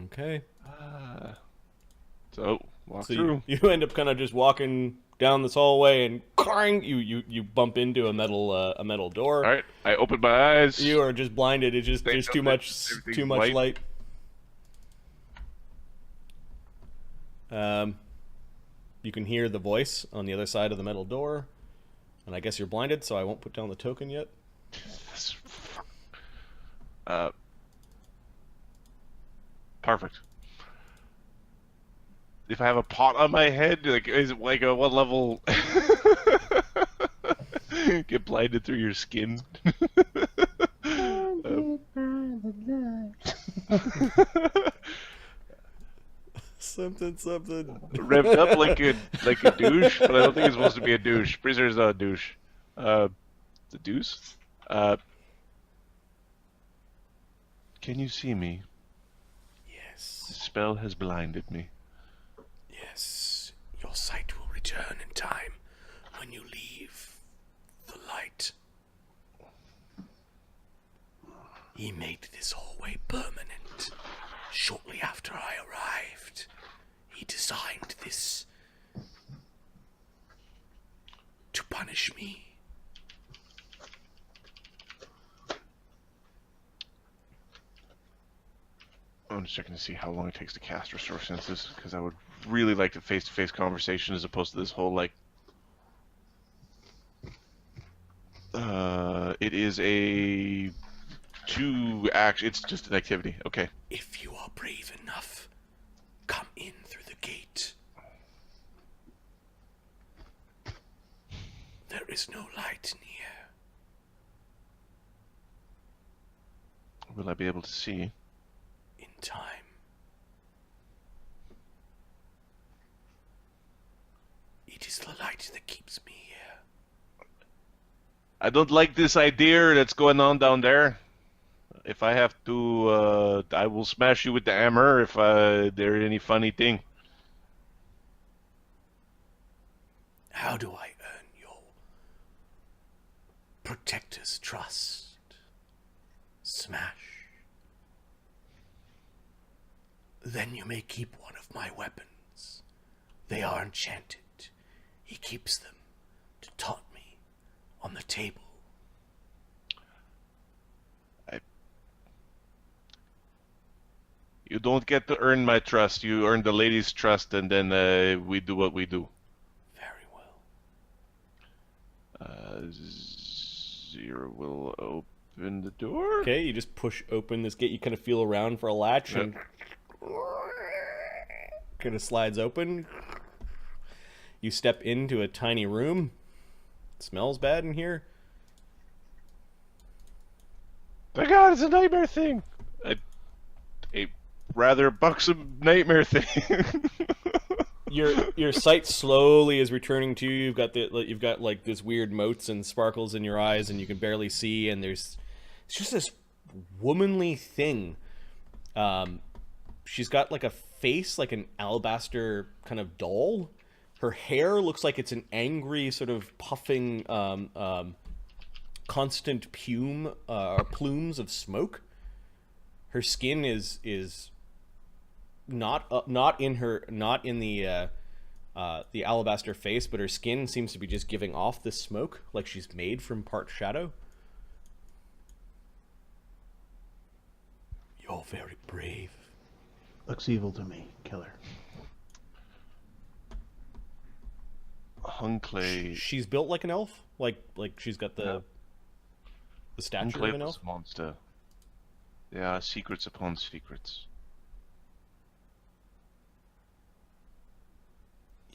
Okay. So walk So through. you end up kind of just walking down this hallway and clang, you bump into a metal door. All right. I open my eyes. You are just blinded. It's just Say there's something. too Everything's much white. light. Um, you can hear the voice on the other side of the metal door, and I guess you're blinded, so I won't put down the token yet. Uh, perfect. If I have a pot on my head, like is it like a what level? Get blinded through your skin. Uh, Something. revved up like a douche, but I don't think it's supposed to be a douche. Prisoner's not a douche. The deuce. Uh, can you see me? The Yes. spell has blinded me. Yes. Your sight will return in time when you leave the light. He made this hallway permanent shortly after I arrived. He designed this to punish me. I'm just checking to see how long it takes to cast Restore Senses, because I would really like a face-to-face conversation as opposed to this whole, like... it is a... It's just an activity. Okay. If you are brave enough, come in through the gate. There is no light near. Will I be able to see? In time. It is the light that keeps me here. I don't like this idea that's going on down there. If I have to, I will smash you with the hammer if there any funny thing. How do I earn your protector's trust? Smash. Then you may keep one of my weapons. They are enchanted. He keeps them to taunt me on the table. You don't get to earn my trust. You earn the lady's trust, and then we do what we do. Very well. Zero will open the door. Okay, you just push open this gate. You kind of feel around for a latch, Yep. and kind of slides open. You step into a tiny room. It smells bad in here. My God, it's a nightmare thing. A rather buxom nightmare thing. Your sight slowly is returning to you. You've got like this weird motes and sparkles in your eyes, and you can barely see. And it's just this womanly thing. She's got like a face like an alabaster kind of doll. Her hair looks like it's an angry sort of puffing, constant plumes of smoke. Her skin is not in the alabaster face, but her skin seems to be just giving off this smoke, like she's made from part shadow. You're very brave. Looks evil to me. Kill her. Hunclay. She's built like an elf, like she's got the stature Hunclay of an elf. was monster. There are secrets upon secrets.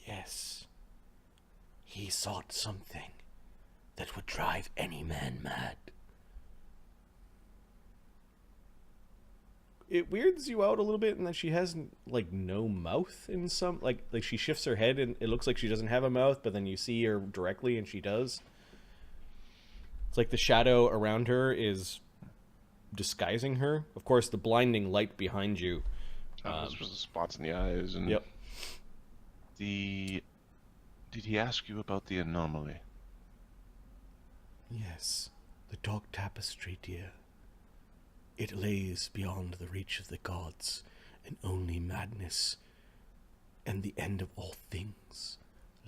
Yes. He sought something that would drive any man mad. It weirds you out a little bit in that she has like no mouth in some like she shifts her head and it looks like she doesn't have a mouth, but then you see her directly and she does. It's like the shadow around her is disguising her. Of course, the blinding light behind you. Those were the spots in the eyes. And Yep. Did he ask you about the anomaly? Yes, the dog tapestry, dear. It lays beyond the reach of the gods, and only madness and the end of all things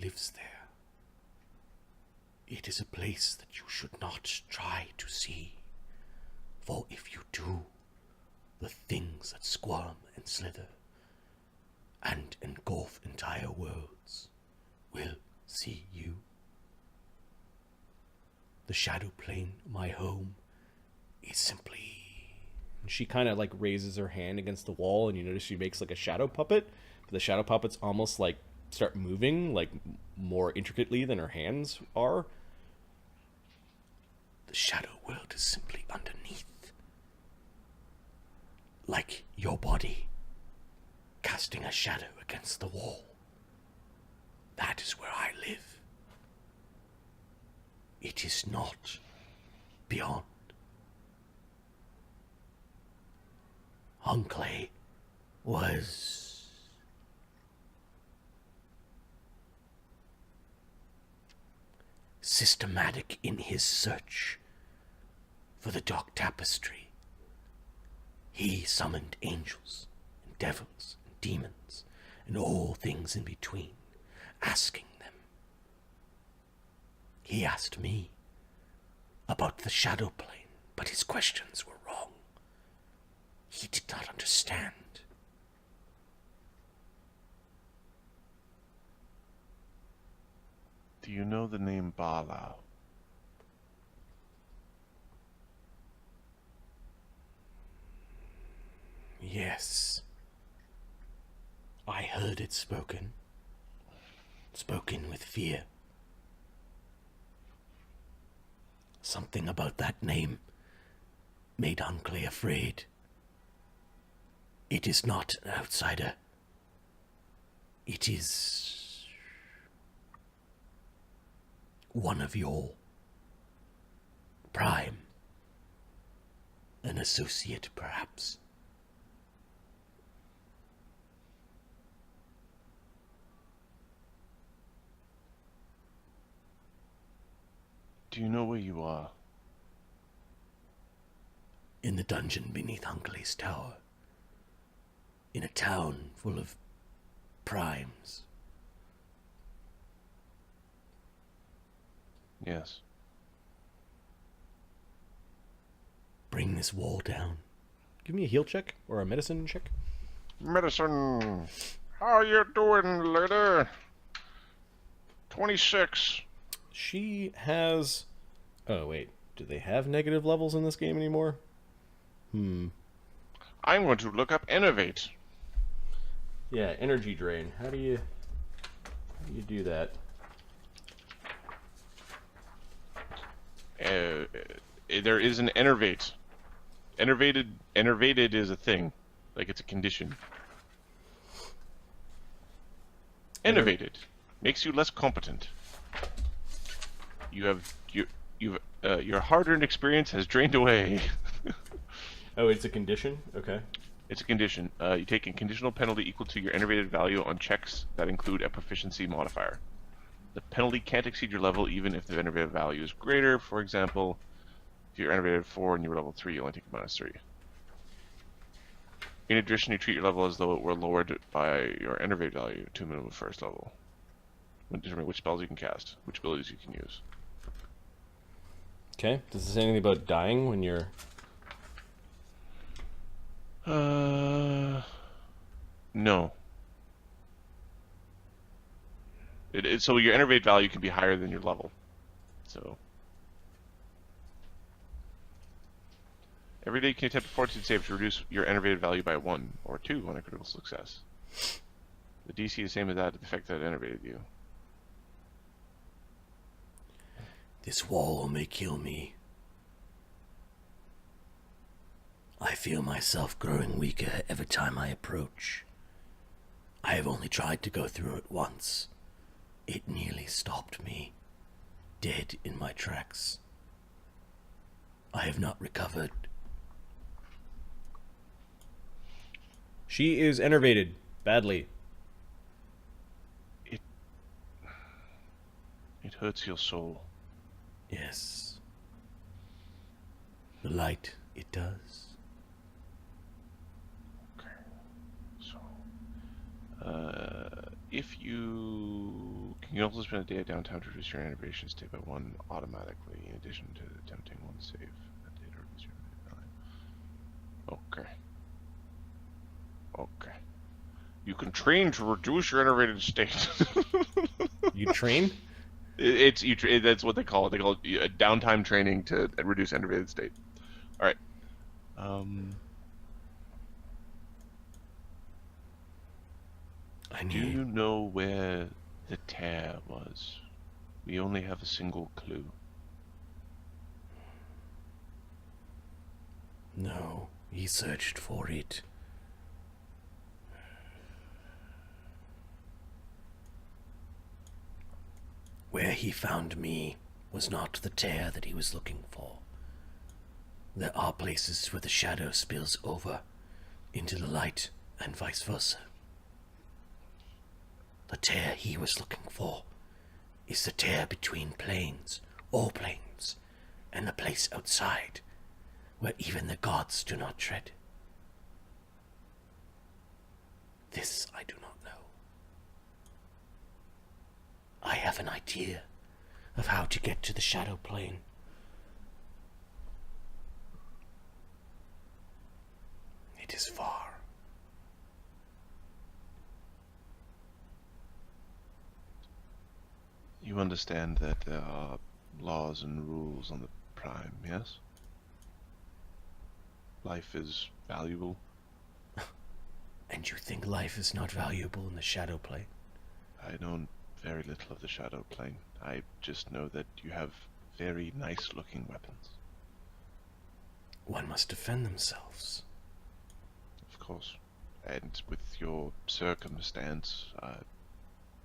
lives there. It is a place that you should not try to see, for if you do, the things that squirm and slither and engulf entire worlds will see you. The shadow plane, my home, is simply... And she kind of like raises her hand against the wall, and you notice she makes like a shadow puppet, but the shadow puppets almost like start moving like more intricately than her hands are. The shadow world is simply underneath. Like your body casting a shadow against the wall. That is where I live. It is not beyond. Hunclay was systematic in his search for the dark tapestry. He summoned angels and devils and demons and all things in between, asking them. He asked me about the shadow plane, but his questions were wrong. He did not understand. Do you know the name Bala? Yes. I heard it spoken. Spoken with fear. Something about that name made Hunclay afraid. It is not an outsider. It is one of your prime. An associate, perhaps. Do you know where you are? In the dungeon beneath Hunclay's tower. In a town full of primes. Yes. Bring this wall down. Give me a heal check or a medicine check. Medicine. How you doing, Lirr? 26. She has... Oh, wait. Do they have negative levels in this game anymore? I'm going to look up Innovate. Yeah, energy drain. How do you do that? There is an Innovate. Enervated is a thing. Like it's a condition. Innovated. Makes you less competent. Your hard-earned experience has drained away. Oh, it's a condition? Okay. It's a condition. You take a conditional penalty equal to your enervated value on checks that include a proficiency modifier. The penalty can't exceed your level even if the enervated value is greater. For example, if you're enervated 4 and you're level 3, you only take a -3. In addition, you treat your level as though it were lowered by your enervated value to a minimum first level. When determining which spells you can cast, which abilities you can use. Okay. Does this say anything about dying when you're... No. So your enervated value can be higher than your level. So every day you can attempt a fortitude save to reduce your enervated value by 1 or 2 on a critical success. The DC is the same as that of the effect that enervated you. This wall may kill me. I feel myself growing weaker every time I approach. I have only tried to go through it once. It nearly stopped me, dead in my tracks. I have not recovered. She is enervated badly. It hurts your soul. Yes. The light, it does. if you can also spend a day at downtown to reduce your innovation state by 1 automatically, in addition to attempting 1 save. That day to reduce your Okay. Okay. You can train to reduce your innervated state. You train? That's what they call it. They call it downtime training to reduce innervated state. All right. Do you know where the tear was? We only have a single clue. No, he searched for it. Where he found me was not the tear that he was looking for. There are places where the shadow spills over into the light and vice versa. The tear he was looking for is the tear between planes, all planes, and the place outside, where even the gods do not tread. This I do not know. I have an idea of how to get to the shadow plane. It is far. You understand that there are laws and rules on the Prime, yes? Life is valuable. And you think life is not valuable in the shadow plane? I know very little of the Shadow Plane. I just know that you have very nice-looking weapons. One must defend themselves. Of course. And with your circumstance,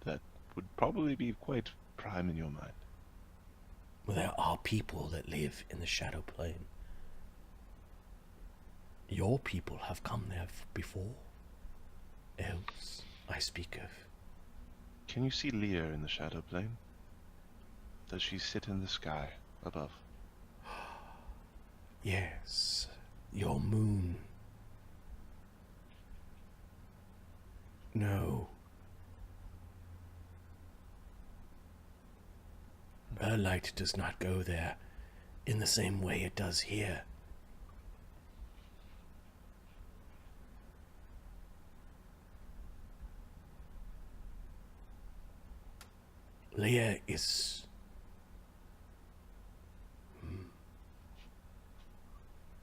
that would probably be quite prime in your mind. Well, there are people that live in the shadow plane. Your people have come there before. Elves, I speak of. Can you see Lirr in the Shadow Plane? Does she sit in the sky above? Yes, your moon. No. Her light does not go there in the same way it does here. Lirr is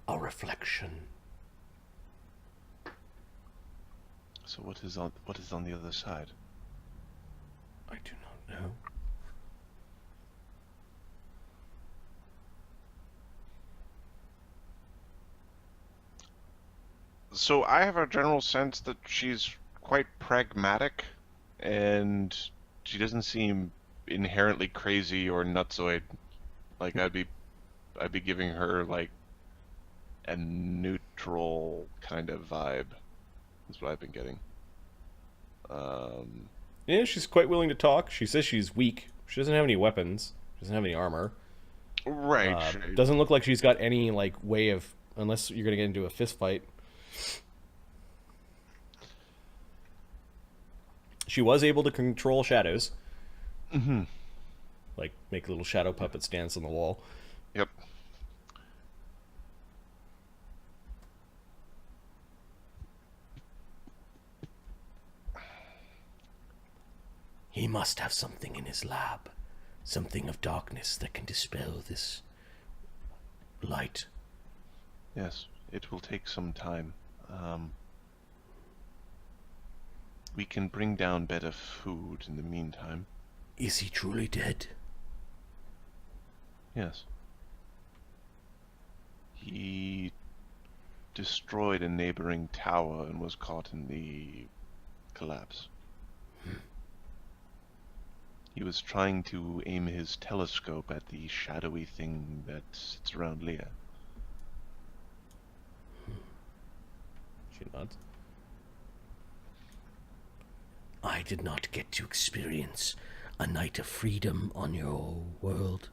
a reflection. So what is on the other side? I do not know. So I have a general sense that she's quite pragmatic, and she doesn't seem inherently crazy or nutsoid. Like I'd be giving her like a neutral kind of vibe. That's what I've been getting. Yeah, she's quite willing to talk. She says she's weak. She doesn't have any weapons. She doesn't have any armor. Right. Doesn't look like she's got any like way of, unless you're gonna get into a fist fight. She was able to control shadows. Mm-hmm. Like make little shadow puppets dance on the wall. Yep. He must have something in his lab. Something of darkness that can dispel this light. Yes, it will take some time. We can bring down better food in the meantime. Is he truly dead? Yes. He destroyed a neighboring tower and was caught in the collapse. He was trying to aim his telescope at the shadowy thing that sits around Lirr. She nods. I did not get to experience a night of freedom on your world.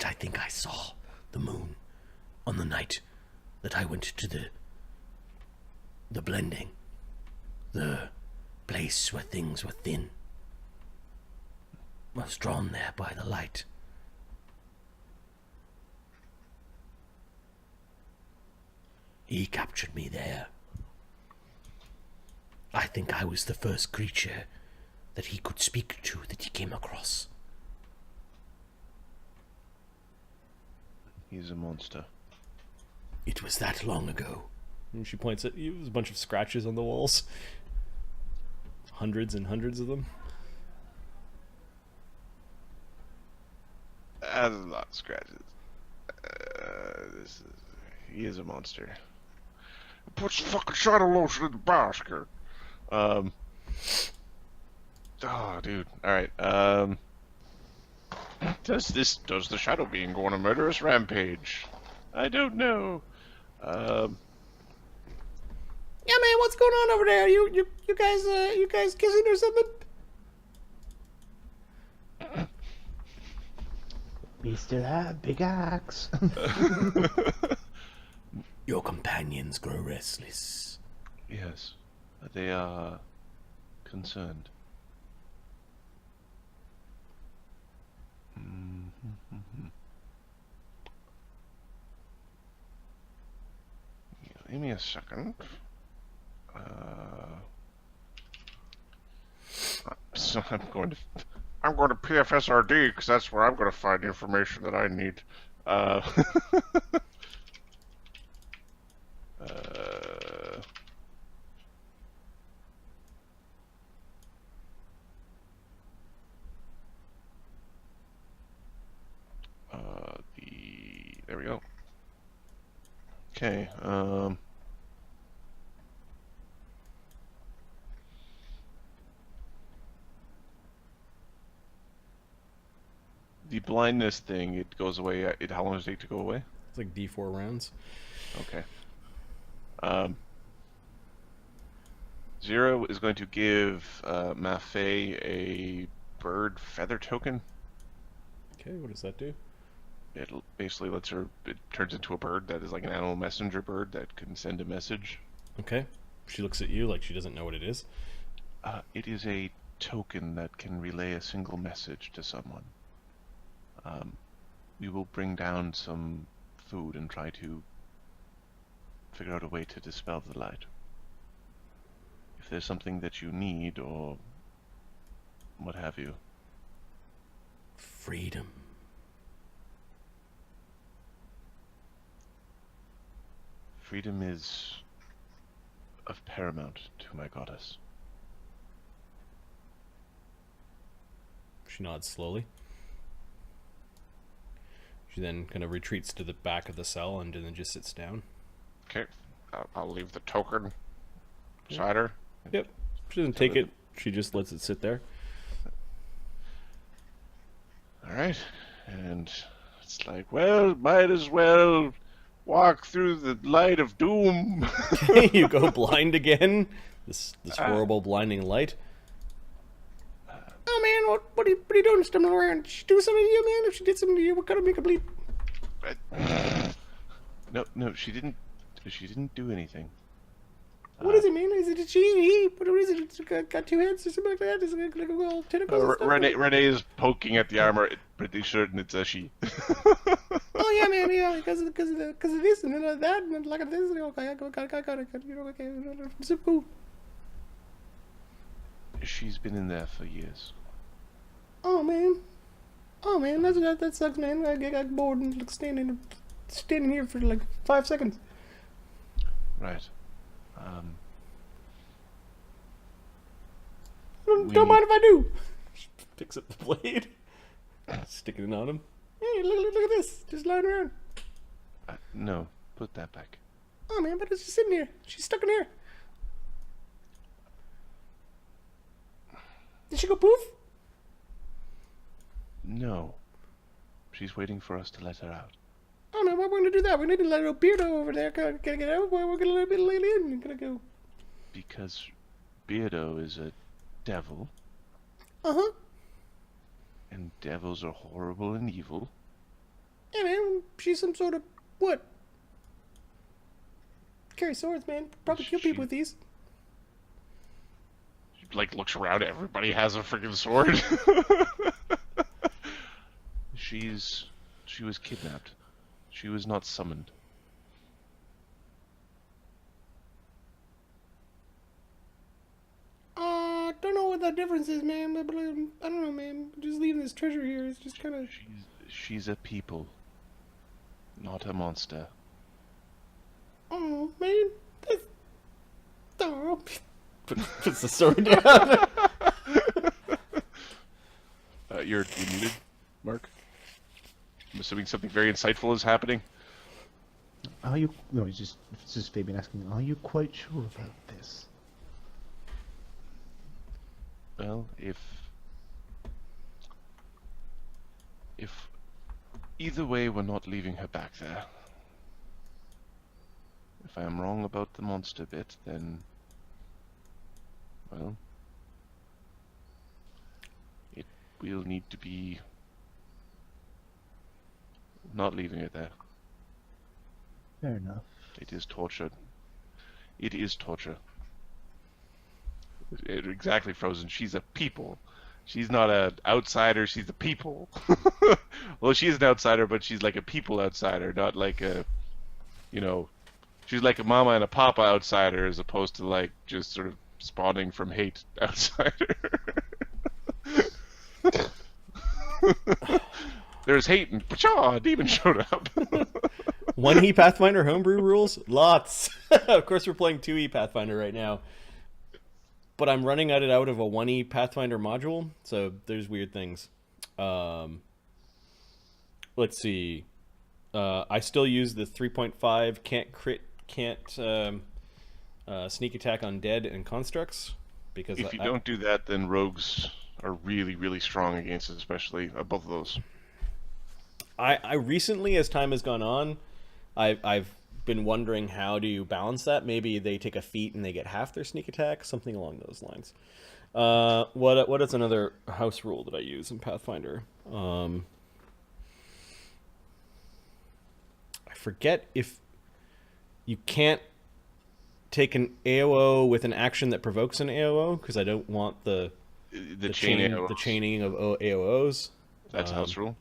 I think I saw the moon on the night that I went to the blending. The place where things were thin. I was drawn there by the light. He captured me there. I think I was the first creature that he could speak to that he came across. He's a monster. It was that long ago. And she points at you. There's a bunch of scratches on the walls. Hundreds and hundreds of them. A lot of scratches. He is a monster. Put some fucking shadow lotion in the basket. Oh, dude. Alright, does the shadow being go on a murderous rampage? I don't know. Yeah, man, what's going on over there? You guys kissing or something? We still have big axe. Your companions grow restless. Yes, they are concerned. Give me a second. So I'm going to PFSRD because that's where I'm going to find the information that I need. There we go. Okay. The blindness thing, it goes away. How long does it take to go away? It's like D4 rounds. Okay. Zero is going to give Mafe a bird feather token. Okay, what does that do? It basically lets her. It turns into a bird that is like an animal messenger bird that can send a message. Okay. She looks at you like she doesn't know what it is. It is a token that can relay a single message to someone. We will bring down some food and try to figure out a way to dispel the light. If there's something that you need or what have you. Freedom. Freedom is of paramount to my goddess. She nods slowly. She then kind of retreats to the back of the cell and then just sits down. Okay, I'll leave the token beside her. Yep. She doesn't take it. She just lets it sit there. Alright, and it's like, well, might as well walk through the light of doom. You go blind again. This horrible blinding light. Oh man, what are you doing stumbling around? Did she do something to you, man? If she did something to you, we're gonna make a bleep. No, she didn't. She didn't do anything. What is it, man? Is it a she? He? What is it? It's got two heads or something like that? Is it like a little tentacles? And stuff? Renee is poking at the armor, pretty certain it's a she. Oh yeah, man, yeah, because of this and then that and then like this. Okay, I got it. You know, okay, it's so cool. She's been in there for years. Oh man, that sucks, man. I got bored and like standing here for like 5 seconds. Right. Don't mind if I do. She picks up the blade, sticking it on him. Hey, look at this, just lying around. No, put that back. Oh man, but it's just sitting here. She's stuck in here. Did she go poof? No. She's waiting for us to let her out. Oh no, we're gonna do that. We need to let little Beardo over there. Can I get out? We're gonna let a bit late in. We're gonna go. Because Beardo is a devil. Uh-huh. And devils are horrible and evil. she's some sort of what? Carry swords, man. Probably kill people with these. She, like, looks around. Everybody has a freaking sword. She was kidnapped. She was not summoned. Don't know what that difference is, man. But I don't know, man. Just leaving this treasure here is just kind of. She's a people, not a monster. Oh man, that's. Oh. Puts the sword down. You're muted, Mark. I'm assuming something very insightful is happening. Are you? No, it's just Fabian asking. Are you quite sure about this? Well, if either way, we're not leaving her back there. If I am wrong about the monster bit, then, well, it will need to be not leaving it there. Fair enough. It is torture. It is torture. Exactly, Frozen. She's a people. She's not an outsider. She's a people. Well, she's an outsider, but she's like a people outsider, not like a, you know, she's like a mama and a papa outsider, as opposed to like just sort of spawning from hate outsider. There's hate and a demon showed up. 1E Pathfinder homebrew rules? Lots. Of course, we're playing 2E Pathfinder right now. But I'm running it out of a 1E Pathfinder module, so there's weird things. Let's see. I still use the 3.5 can't crit, can't sneak attack on dead and constructs. Because if you don't do that, then rogues are really, really strong against it, especially both of those. I recently, as time has gone on, I've been wondering how do you balance that. Maybe they take a feat and they get half their sneak attack, something along those lines. What is another house rule that I use in Pathfinder? I forget if you can't take an AOO with an action that provokes an AOO, because I don't want the chaining of AOOs. That's a house rule.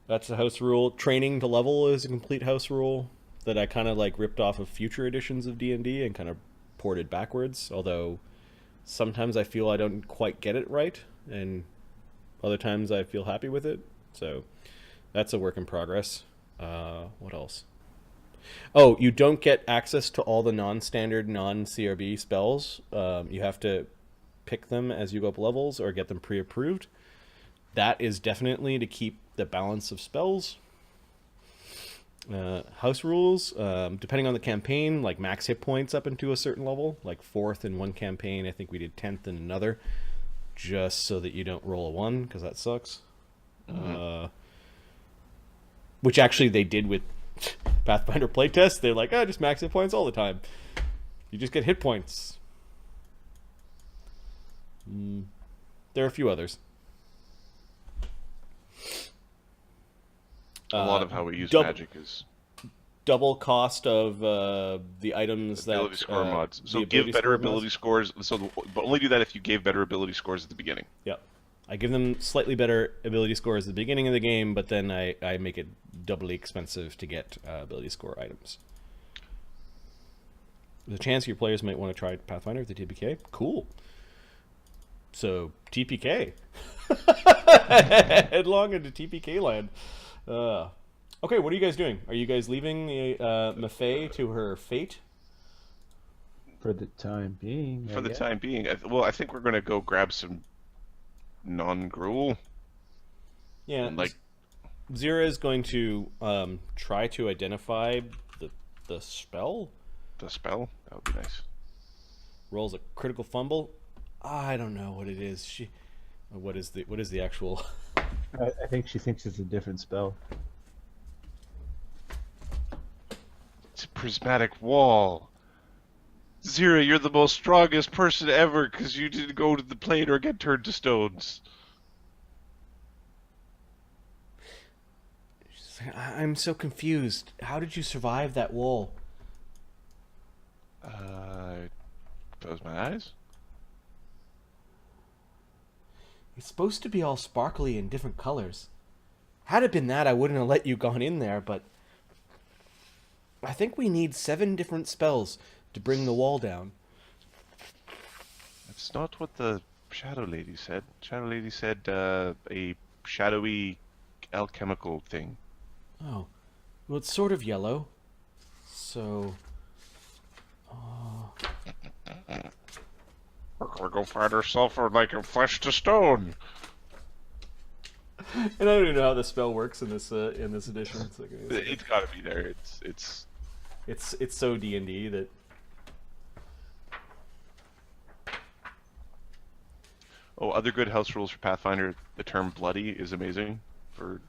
That's a house rule. Training to level is a complete house rule that I kind of like ripped off of future editions of D&D and kind of ported backwards, although sometimes I feel I don't quite get it right, and other times I feel happy with it. So that's a work in progress. What else? Oh, you don't get access to all the non-standard, non-CRB spells. You have to pick them as you go up levels or get them pre-approved. That is definitely to keep the balance of spells. House rules, depending on the campaign, like max hit points up into a certain level, like 4th in one campaign, I think we did 10th in another, just so that you don't roll a 1, because that sucks. Mm-hmm. Which actually they did with Pathfinder playtest. They're like, just max hit points all the time. You just get hit points. There are a few others. A lot of how we use magic is double cost of the items ability score mods. So give better ability scores. But only do that if you gave better ability scores at the beginning. Yep. I give them slightly better ability scores at the beginning of the game, but then I make it doubly expensive to get ability score items. There's a chance your players might want to try Pathfinder with the TPK. Cool. So TPK. Headlong into TPK land. Okay, what are you guys doing? Are you guys leaving the Maffei to her fate? For the time being. For the time being. Well, I think we're going to go grab some non-gruel. Yeah. And, like, Zira is going to try to identify the spell. The spell? That would be nice. Rolls a critical fumble. I don't know what it is. What is the actual... I think she thinks it's a different spell. It's a prismatic wall. Zira, you're the most strongest person ever because you didn't go to the plane or get turned to stones. I'm so confused. How did you survive that wall? Close my eyes. It's supposed to be all sparkly in different colors. Had it been that, I wouldn't have let you gone in there, but I think we need 7 different spells to bring the wall down. That's not what the Shadow Lady said. Shadow Lady said a shadowy alchemical thing. Oh. Well, it's sort of yellow. So... We're gonna go find ourselves like a flesh to stone. And I don't even know how the spell works in this edition. It's, like, It's gotta be there. it's so D&D that... Oh, other good house rules for Pathfinder. The term bloody is amazing for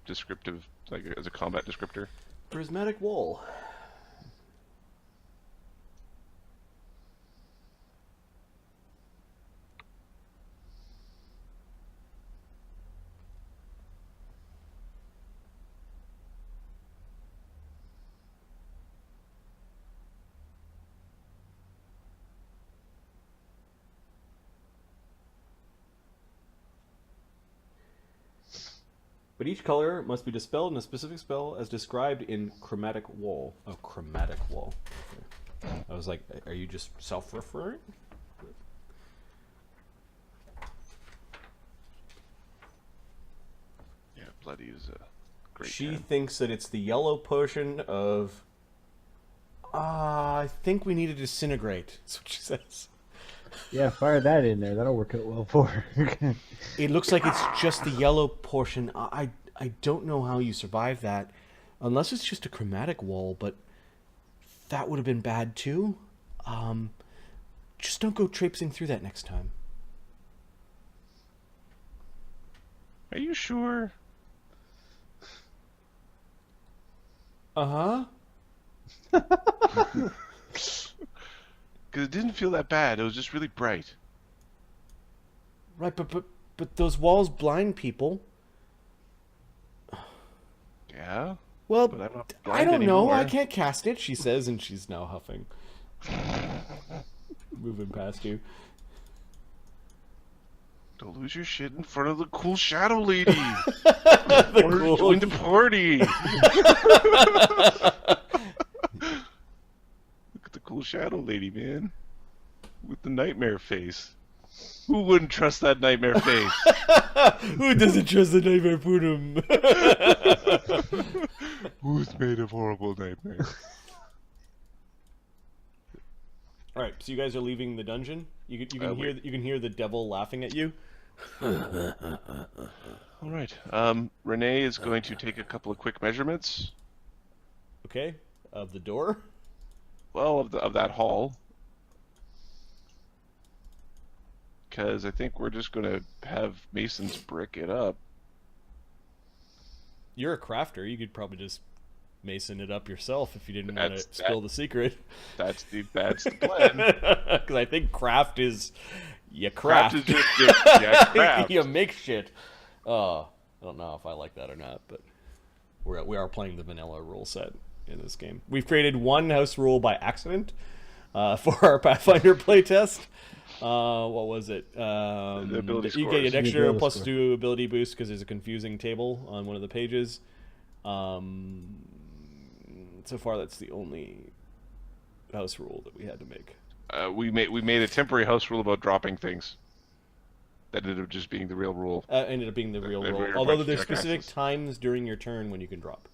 descriptive, like as a combat descriptor. Prismatic wall. But each color must be dispelled in a specific spell as described in chromatic wall. Oh, chromatic wall. Okay. I was like, are you just self-referring? Yeah, bloody is a great. She thinks that it's the yellow potion of... I think we need to disintegrate. That's what she says. Yeah, fire that in there. That'll work out well for her. It looks like it's just the yellow portion. I don't know how you survive that. Unless it's just a chromatic wall, but that would have been bad too. Just don't go traipsing through that next time. Are you sure? Uh-huh. Because it didn't feel that bad. It was just really bright. Right, but those walls blind people. Yeah? Well, But I'm not I blind don't know. anymore. I can't cast it, she says, and she's now huffing. Moving past you. Don't lose your shit in front of the cool shadow lady. The Or cool- join the party. Look at the cool shadow lady, man. With the nightmare face. Who wouldn't trust that nightmare face? Who doesn't trust the nightmare Poonum? Who's made of horrible nightmares? Alright, so you guys are leaving the dungeon? You can hear the devil laughing at you? Alright, Renee is going to take a couple of quick measurements. Okay. Of the door? Well, of that hall. Because I think we're just going to have Masons brick it up. You're a crafter. You could probably just mason it up yourself if you didn't want to spill the secret. That's the plan. Because I think craft is... You craft. Craft is just craft. You make shit. I don't know if I like that or not, but we are playing the vanilla rule set in this game. We've created one house rule by accident for our Pathfinder playtest. What was it? The ability you get scores. an extra ability plus score. 2 ability boost because there's a confusing table on one of the pages. So far, that's the only house rule that we had to make. We made a temporary house rule about dropping things. That ended up just being the real rule. Ended up being the real Every- rule. every Although bunch of there's specific jackasses. times during your turn when you can drop.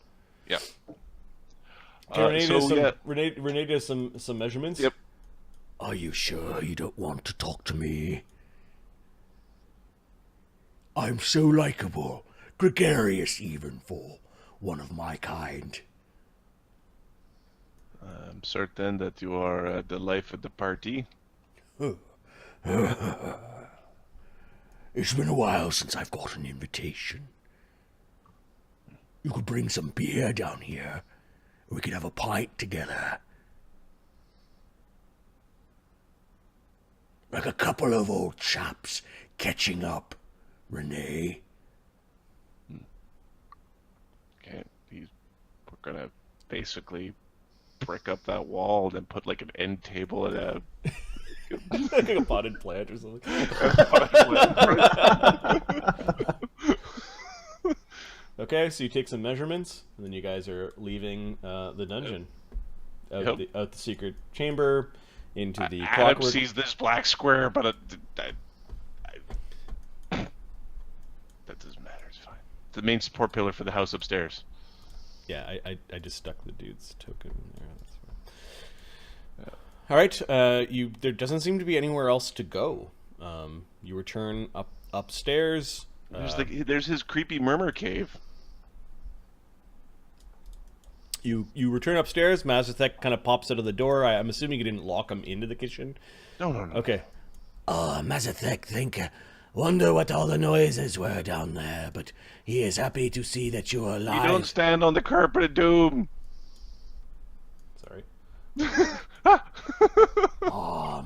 Yeah. Okay, So Renee does some measurements. Yep. Are you sure you don't want to talk to me? I'm so likable, gregarious even for one of my kind. I'm certain that you are the life of the party. It's been a while since I've got an invitation. You could bring some beer down here. We could have a pint together. Like a couple of old chaps catching up, Renee. gonna basically brick up that wall and then put like an end table and a Like a potted plant or something. Okay, so you take some measurements, and then you guys are leaving the dungeon. Out the secret chamber, into the Adam clockwork. sees this black square, but that doesn't matter. It's fine. The main support pillar for the house upstairs. Yeah, I just stuck the dude's token in there. That's fine. All right, there doesn't seem to be anywhere else to go. You return upstairs. There's his creepy murmur cave. You return upstairs. Mazathek kind of pops out of the door. I'm assuming you didn't lock him into the kitchen. No. Okay. Mazathek, wonder what all the noises were down there, but he is happy to see that you are alive. You don't stand on the carpet of doom. Sorry.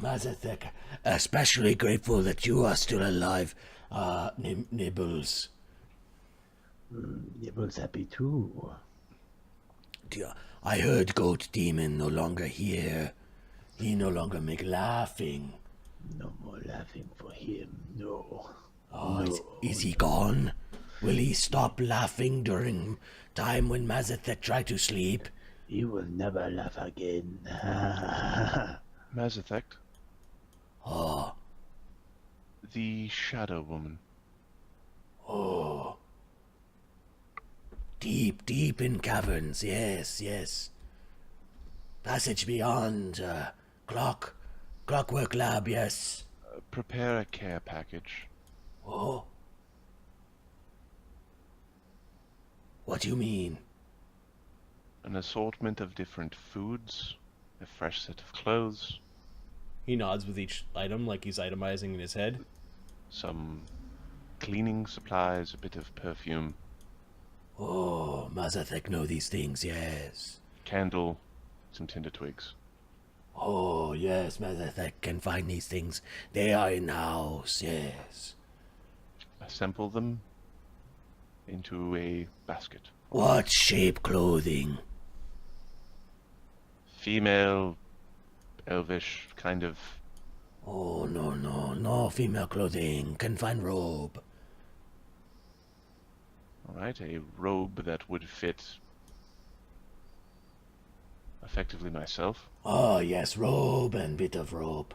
Mazathek, especially grateful that you are still alive. Nibbles. Nibbles happy too. I heard Goat Demon no longer here. He no longer make laughing. No more laughing for him, no. Oh, is he gone? Will he stop laughing during time when Mazathek try to sleep? He will never laugh again. Mazathek, Oh, the Shadow Woman. oh. Deep in caverns, yes. Passage beyond, clockwork lab, yes. Prepare a care package. Oh. What do you mean? An assortment of different foods, a fresh set of clothes, He nods with each item like he's itemizing in his head. some cleaning supplies, a bit of perfume, Oh, Mazathek know these things, yes. candle, some tinder twigs. Oh, yes, Mazathek can find these things. They are in the house, yes. Assemble them into a basket. What shape clothing? Female, elvish, kind of. Oh, no female clothing. Can find robe. Alright, a robe that would fit effectively myself. Oh, yes, robe and bit of robe.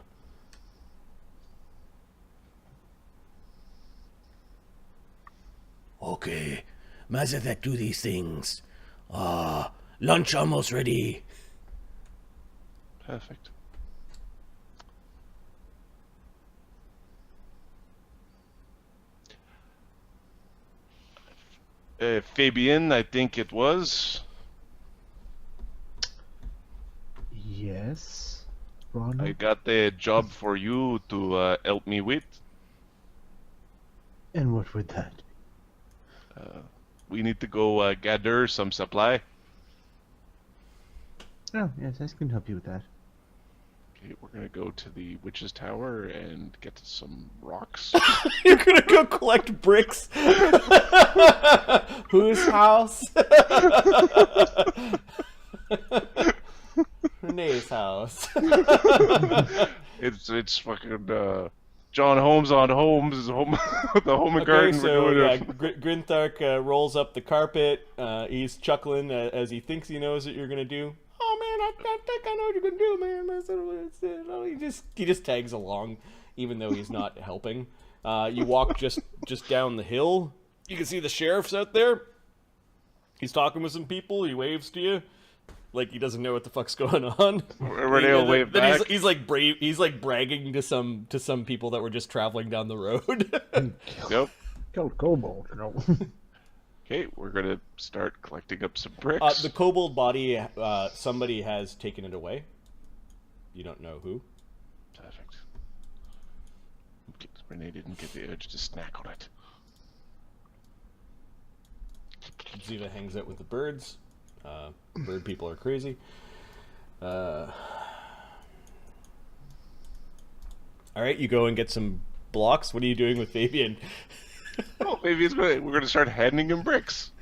Okay, Mazathek do these things. Lunch almost ready. Perfect. Fabian, I think it was. Yes, Ron. I got a job for you to help me with. And what would that be? We need to go gather some supply. Oh, yes, I can help you with that. Okay, we're gonna go to the witch's tower and get some rocks. You're gonna go collect bricks. Whose house? Renee's house. It's fucking John Holmes on Holmes, home the home and garden. Okay, so We're yeah, doing Grinthark rolls up the carpet. He's chuckling as he thinks he knows what you're gonna do. Oh man, I think I know what you're gonna do, man. That's what he just tags along, even though he's not helping. You walk just down the hill. You can see the sheriff's out there. He's talking with some people. He waves to you, like he doesn't know what the fuck's going on. Renee will wave Then back. he's like brave. He's like bragging to some people that were just traveling down the road. Yep. Killed Kobold, no. Okay, we're gonna start collecting up some bricks. The kobold body, somebody has taken it away. You don't know who. Perfect. Renee didn't get the urge to snack on it. Ziva hangs out with the birds. Bird people are crazy. All right, you go and get some blocks. What are you doing with Fabian? Oh, maybe we're gonna start handing him bricks.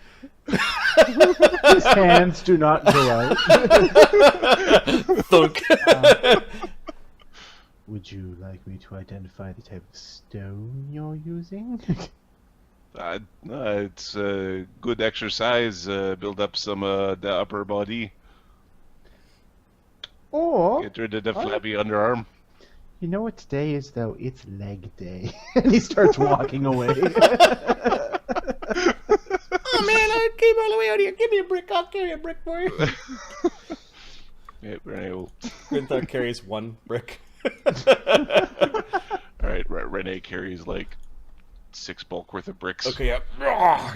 His hands do not go out. Thunk. Would you like me to identify the type of stone you're using? It's good exercise. Build up some the upper body. Or, Get rid of the flabby underarm. you know what today is, though? It's leg day. And he starts walking away. Oh man, I came all the way out here. Give me a brick. I'll carry a brick for you. Yeah, Renee will. Grinthar carries 1 brick. Alright, Renee carries like 6 bulk worth of bricks. Okay, yep.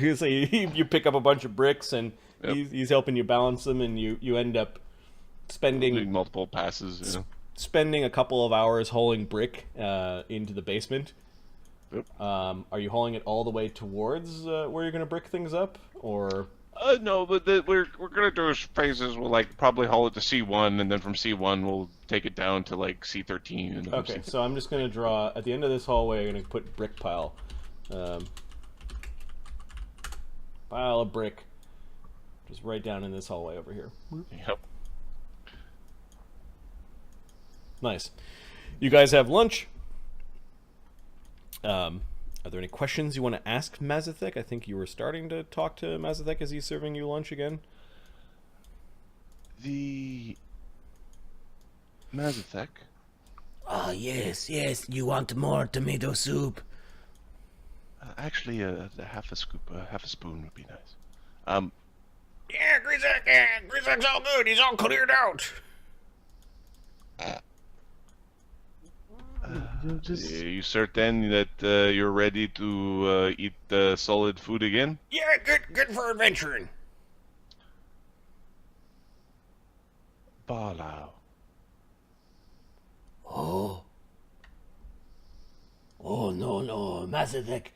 You pick up a bunch of bricks, and Yep. he's helping you balance them, and you end up Doing spending multiple passes, spending a couple of hours hauling brick into the basement. Yep. Are you hauling it all the way towards where you're going to brick things up, or? No, but we're gonna do phases. We'll like probably haul it to C1, and then from C1 we'll take it down to like C13. And then from Okay, C- so I'm just going to draw at the end of this hallway. I'm going to put brick pile, pile of brick, just right down in this hallway over here. Yep. Nice. You guys have lunch. Are there any questions you want to ask Mazathek? I think you were starting to talk to Mazathek as he's serving you lunch again. The Mazathek. Ah, yes. You want more tomato soup? Actually, half a scoop, half a spoon would be nice. Yeah, Grizzak's all good. He's all cleared out. You'll just... You certain that you're ready to eat solid food again? Yeah, good for adventuring. Balau. Oh, no, Mazathek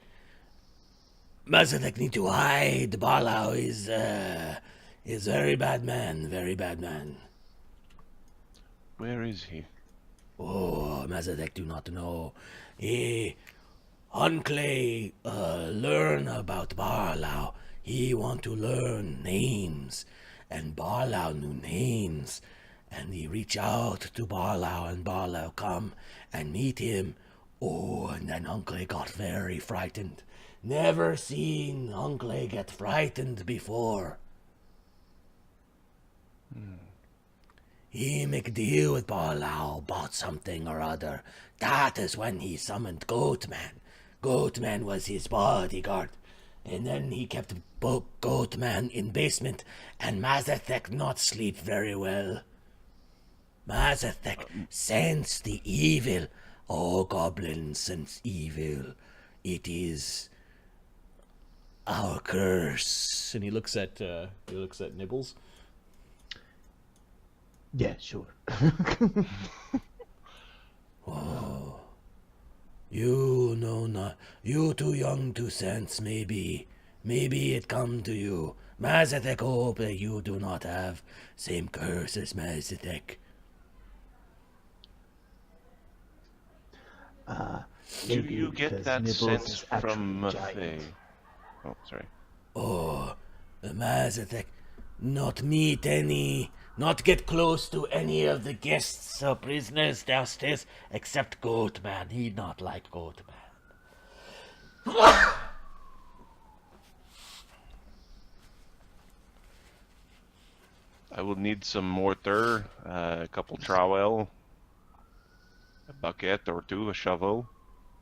need to hide. Barlow is very bad man, Where is he? Oh, Mazathek do not know. Hunclay learn about Barlow. He want to learn names, and Barlow knew names, and he reach out to Barlow, and Barlow come and meet him. Oh, and then Hunclay got very frightened. Never seen Hunclay get frightened before. He make a deal with Barlow about something or other. That is when he summoned Goatman. Goatman was his bodyguard. And then he kept Goatman in basement, and Mazathek not sleep very well. Mazathek sense the evil. Oh, goblins sense evil. It is our curse. And he looks at Nibbles. Yeah, sure. You know not. You too young to sense, maybe. Maybe it come to you. Mazathek hope that you do not have same curse as Mazathek. Do Maybe you get because that Nibbles sense is actually from giant. Faye? Oh, sorry. Oh, Mazathek, not meet any, not get close to any of the guests or prisoners downstairs, except Goatman. He not like Goatman. I will need some mortar, a couple trowel, a bucket or two, a shovel.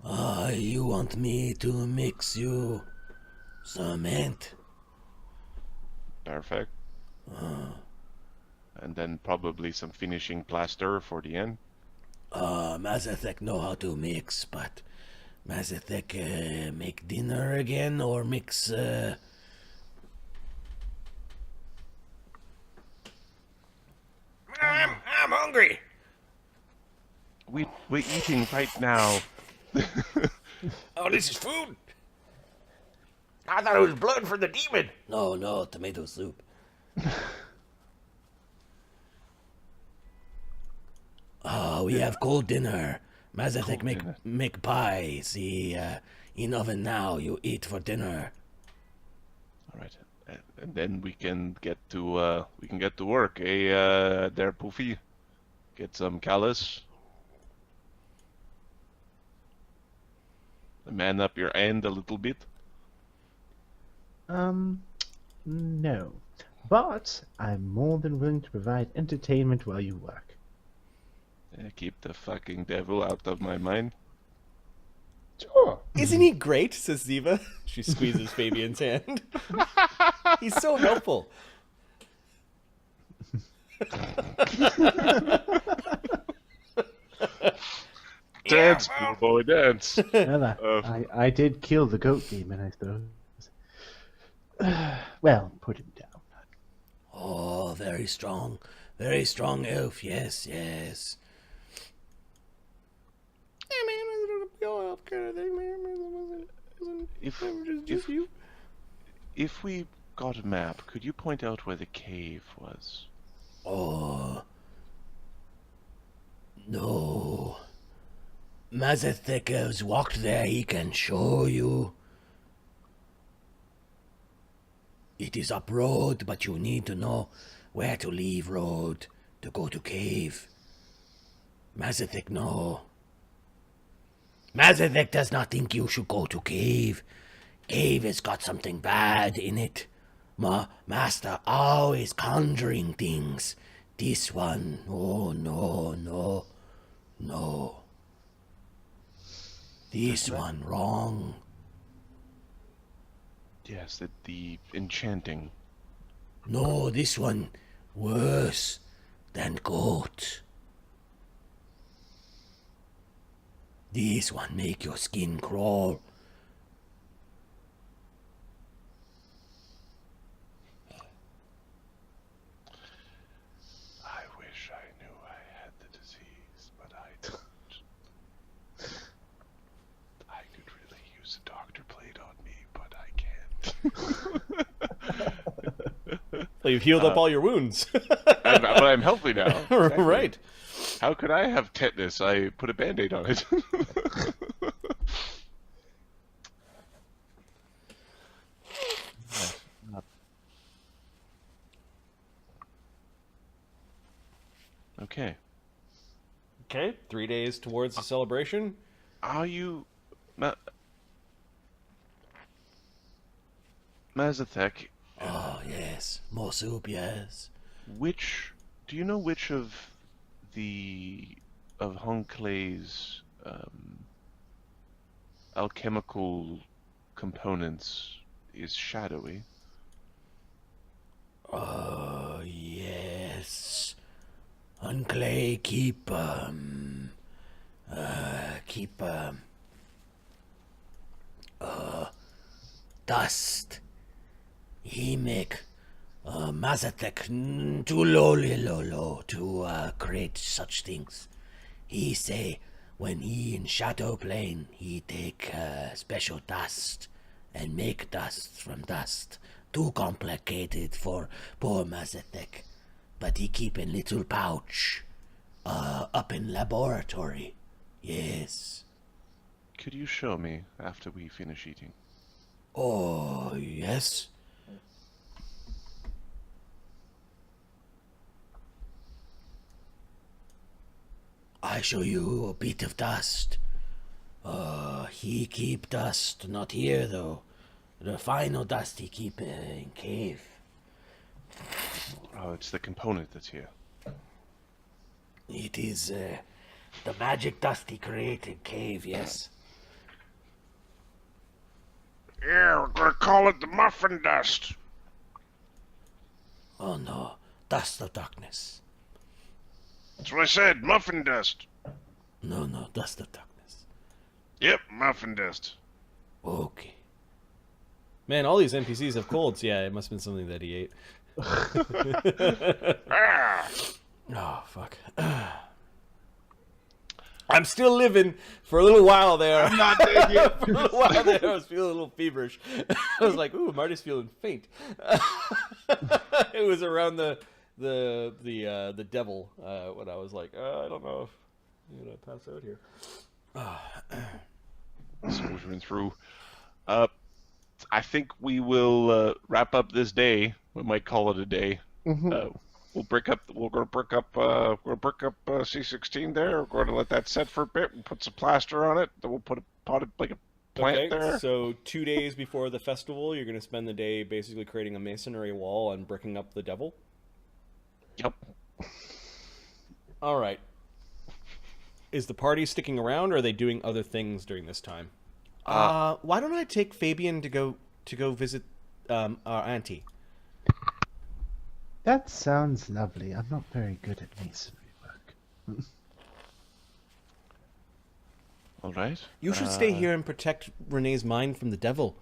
Ah, you want me to mix you cement? Perfect. And then probably some finishing plaster for the end. Mazathek know how to mix, but Mazathek make dinner again or mix. I'm hungry. We're eating right now. Oh, this is food. I thought it was blood for the demon. No, tomato soup. Oh, we have cold dinner. Mazathek make pie. See, in oven now. You eat for dinner. All right. And then we can get to work. There, Poofy. Get some callus. Man up your end a little bit. No. But I'm more than willing to provide entertainment while you work. Keep the fucking devil out of my mind. Sure. Isn't he great? Says Ziva. She squeezes Fabian's hand. He's so helpful. Dance, poor boy, dance. Well, I did kill the goat demon, I suppose. Well, put him down. Oh, very strong elf. Yes, yes. Hey man, kind of thing, man. If we got a map, could you point out where the cave was? Oh, no. Mazathek has walked there. He can show you. It is up road, but you need to know where to leave road to go to cave. Mazathek, no. Mazathek does not think you should go to cave. Cave has got something bad in it. Master always conjuring things. This one, oh no, no, no. This one wrong. Yes, the enchanting. No, this one worse than goat. This one make your skin crawl. I wish I knew I had the disease, but I don't. I could really use a doctor plate on me, but I can't. Well, you've healed up all your wounds. But I'm healthy now. Exactly. Right. How could I have tetanus? I put a band-aid on it. Okay. Okay, 3 days towards the celebration. Are you... Mazathek, Oh, yes. More soup, yes. do you know which of Hunclay's alchemical components is shadowy? Yes. Hunclay keep dust. He make Mazathek too low to create such things. He say when he in shadow plane, he take special dust and make dust from dust. Too complicated for poor Mazathek, but he keep in little pouch up in laboratory. Yes. Could you show me after we finish eating? Oh, yes. I show you a bit of dust. He keep dust, not here though. The final dust he keep in cave. Oh, it's the component that's here. It is the magic dust he created cave, yes. Yeah, we're gonna call it the muffin dust. Oh no, dust of darkness. That's what I said, muffin dust. No, dust of darkness. Yep, muffin dust. Okay. Man, all these NPCs have colds. Yeah, it must have been something that he ate. Ah! Oh, fuck. I'm still living. For a little while there. I'm not dead yet. For a little while there, I was feeling a little feverish. I was like, ooh, Marty's feeling faint. It was around the devil when I was like, I don't know if I'm going to pass out here. Soldiering through. I think we will wrap up this day. We might call it a day. We'll break up. We're gonna break up. C16 there. We're going to let that set for a bit. We'll put some plaster on it. Then we'll put a pot of, like a plant there. So 2 days before the festival, you're going to spend the day basically creating a masonry wall and bricking up the devil? Yep. All right. Is the party sticking around, or are they doing other things during this time? Why don't I take Fabian to go visit our auntie? That sounds lovely. I'm not very good at masonry work. All right. You should stay here and protect Renee's mind from the devil.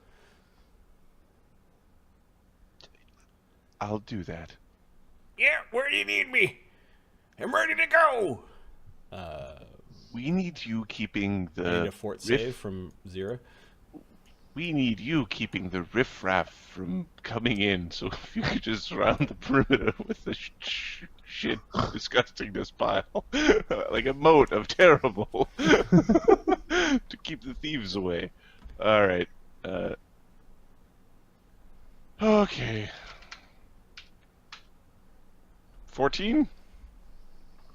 I'll do that. Yeah, where do you need me? I'm ready to go. We need you keeping I the need a fort save from Zira. We need you keeping the riffraff from coming in. So if you could just surround the perimeter with the shit disgustingness pile, like a moat of terrible, to keep the thieves away. All right. Okay. 14?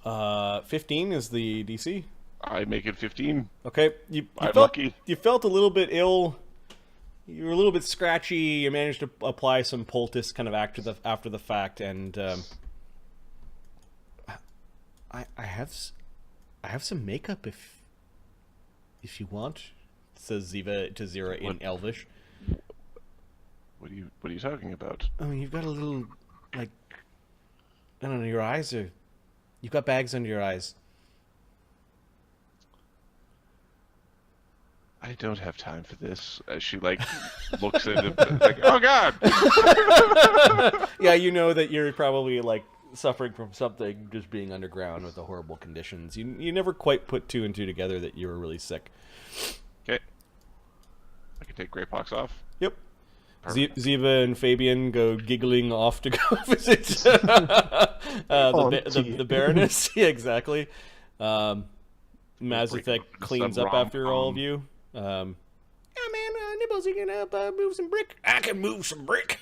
15 is the DC. I make it 15. Okay, you I'm felt lucky. You felt a little bit ill. You were a little bit scratchy. You managed to apply some poultice kind of after the fact, and I have some makeup if you want, says Ziva to Zira in Elvish. What are you talking about? I mean, you've got a little, like, I don't know, your eyes are, you've got bags under your eyes. I don't have time for this. She like looks at it like, oh god. Yeah, you know that you're probably like suffering from something, just being underground with the horrible conditions. You never quite put two and two together that you were really sick. Okay. I can take Grey Pox off. Yep. Perfect. Ziva and Fabian go giggling off to go visit the Baroness. Yeah, exactly. Mazathek cleans up after all of you. Yeah, man, Nibbles, you can move some brick. I can move some brick.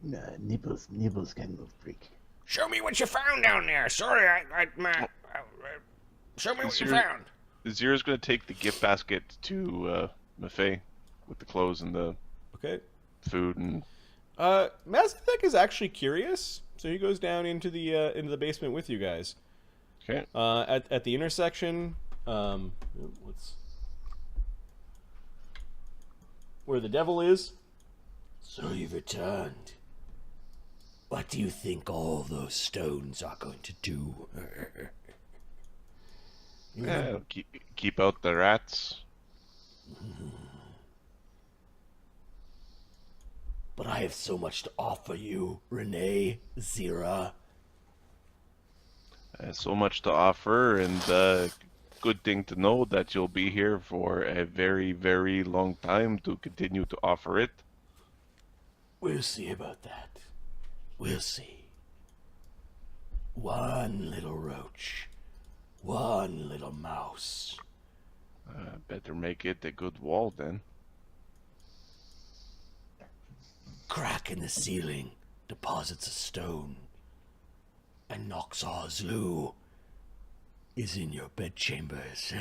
No, Nibbles can move brick. Show me what you found down there. Sorry, show me what you found. Zira's going to take the gift basket to Maffei with the clothes and the food and. Mazathek is actually curious, so he goes down into the basement with you guys. Okay. At the intersection, where the devil is. So you've returned. What do you think all those stones are going to do? Yeah, keep out the rats. But I have so much to offer you, Renee, Zira. So much to offer, and good thing to know that you'll be here for a very, very long time to continue to offer it. We'll see about that. We'll see. One little roach. One little mouse. Better make it a good wall then. Crack in the ceiling deposits a stone. And Noxaw's Loo is in your bedchambers.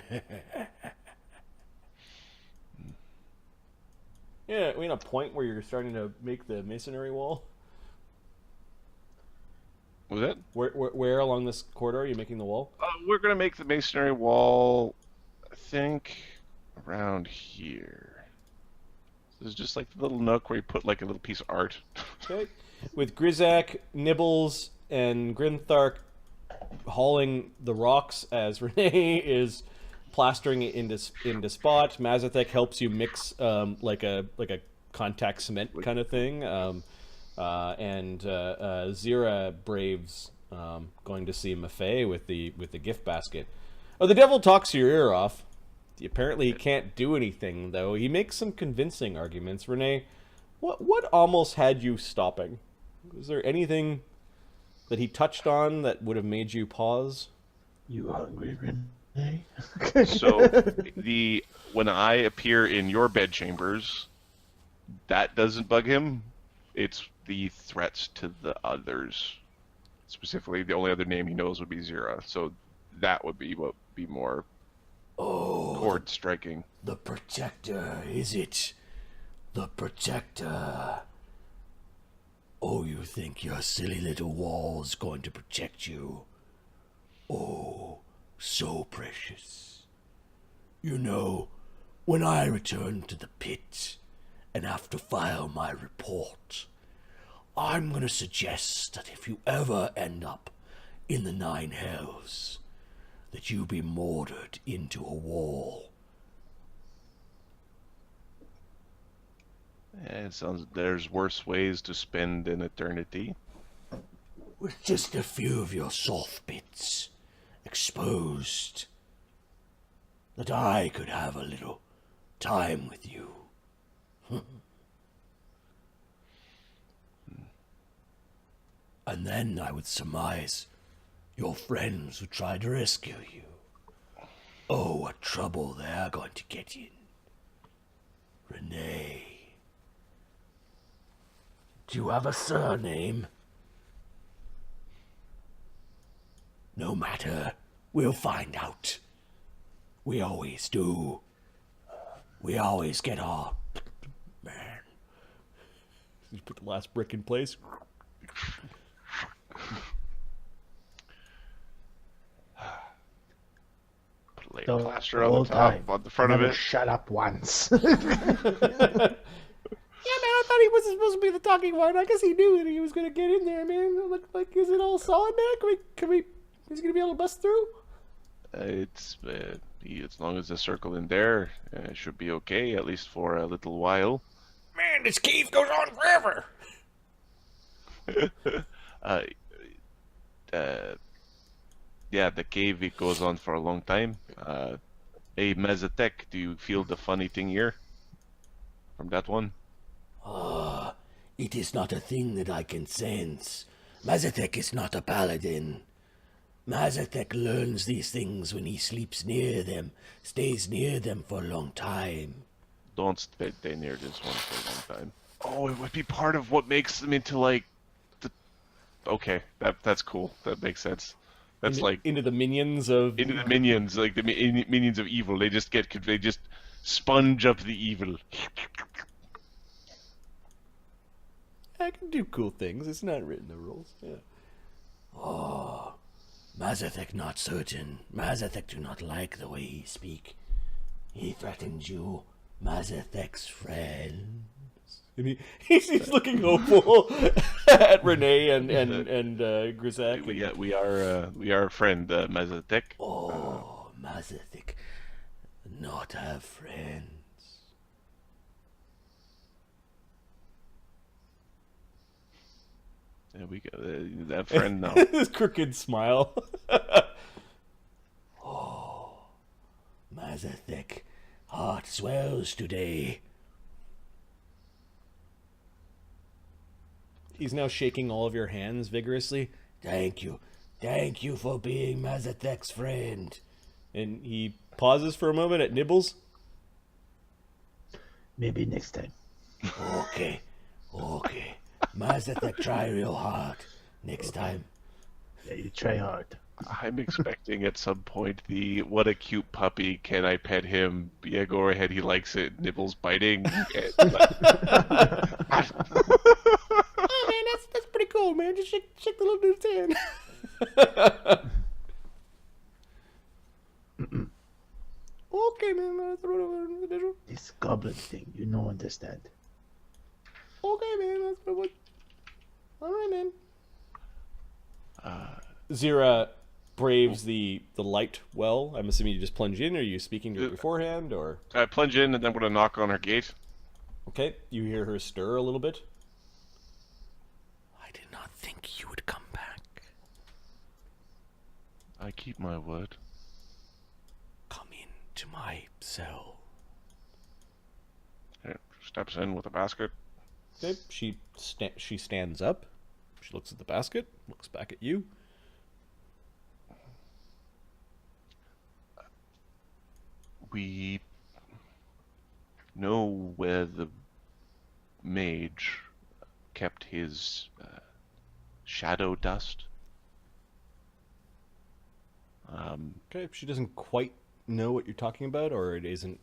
Yeah, we in a point where you're starting to make the masonry wall. Was that? Where along this corridor are you making the wall? We're gonna make the masonry wall, I think, around here. There's just like the little nook where you put like a little piece of art. Okay. With Grizak, Nibbles, and Grimthark hauling the rocks as Renee is plastering it into spot. Mazathek helps you mix like a contact cement kind of thing. And Zira braves going to see Maffei with the gift basket. Oh, the devil talks your ear off. Apparently he can't do anything though. He makes some convincing arguments. Renee, what almost had you stopping? Was there anything that he touched on that would have made you pause? You hungry, Ren? Hey? So when I appear in your bedchambers, that doesn't bug him. It's the threats to the others. Specifically, the only other name he knows would be Zira. So that would be what would be more chord striking. The Protector, is it? The Protector. Oh, you think your silly little wall's going to protect you? Oh, so precious. You know, when I return to the pit and have to file my report, I'm going to suggest that if you ever end up in the Nine Hells, that you be mortared into a wall. It sounds there's worse ways to spend an eternity. With just a few of your soft bits exposed, that I could have a little time with you. And then I would surmise your friends would try to rescue you. Oh, what trouble they're going to get in. Renee. Do you have a surname? No matter, we'll find out. We always do. We always get our... Man. You put the last brick in place. Put a layer The plaster on whole the top, time. on the front of Never it. shut up once. Yeah, man, I thought he wasn't supposed to be the talking one. I guess he knew that he was gonna get in there, man. Like, is it all solid, man? Can we? Is he gonna be able to bust through? As long as the circle in there, it should be okay, at least for a little while. Man, this cave goes on forever. Yeah, the cave, it goes on for a long time. Hey, Mazathek, do you feel the funny thing here? From that one? It is not a thing that I can sense. Mazathek is not a paladin. Mazathek learns these things when he sleeps near them, stays near them for a long time. Don't stay near this one for a long time. Oh, it would be part of what makes them into, like, the... Okay, that's cool. That makes sense. That's like... into the minions of... Into the minions, like the minions of evil. They just sponge up the evil. I can do cool things. It's not written in the rules. Yeah. Mazathek not certain. Mazathek do not like the way he speak. He threatens you, Mazathek's friend. And he's looking hopeful at Renee and Grizak. We are a friend, Mazathek. Oh, Mazathek not have friends. Yeah, we got that friend now. This crooked smile. Mazathek, heart swells today. He's now shaking all of your hands vigorously. Thank you for being Mazathek's friend. And he pauses for a moment at Nibbles. Maybe next time. Okay. Mazathek try real hard. Next time. Yeah, you try hard. I'm expecting at some point what a cute puppy, can I pet him? Yeah, go ahead, he likes it. Nibbles biting. Oh man, that's pretty cool, man. Just shake the little dude's hand. Okay, man. This goblin thing, you don't understand. Okay, man. That's what. All right, man. Zira braves the light well. I'm assuming you just plunge in. Are you speaking to her beforehand, or? I plunge in and then I'm going to knock on her gate. Okay, you hear her stir a little bit. I did not think you would come back. I keep my word. Come into my cell. Yeah, steps in with a basket. Okay, she stands up. She looks at the basket, looks back at you. we know where the mage kept his shadow dust. Okay, she doesn't quite know what you're talking about, or it isn't.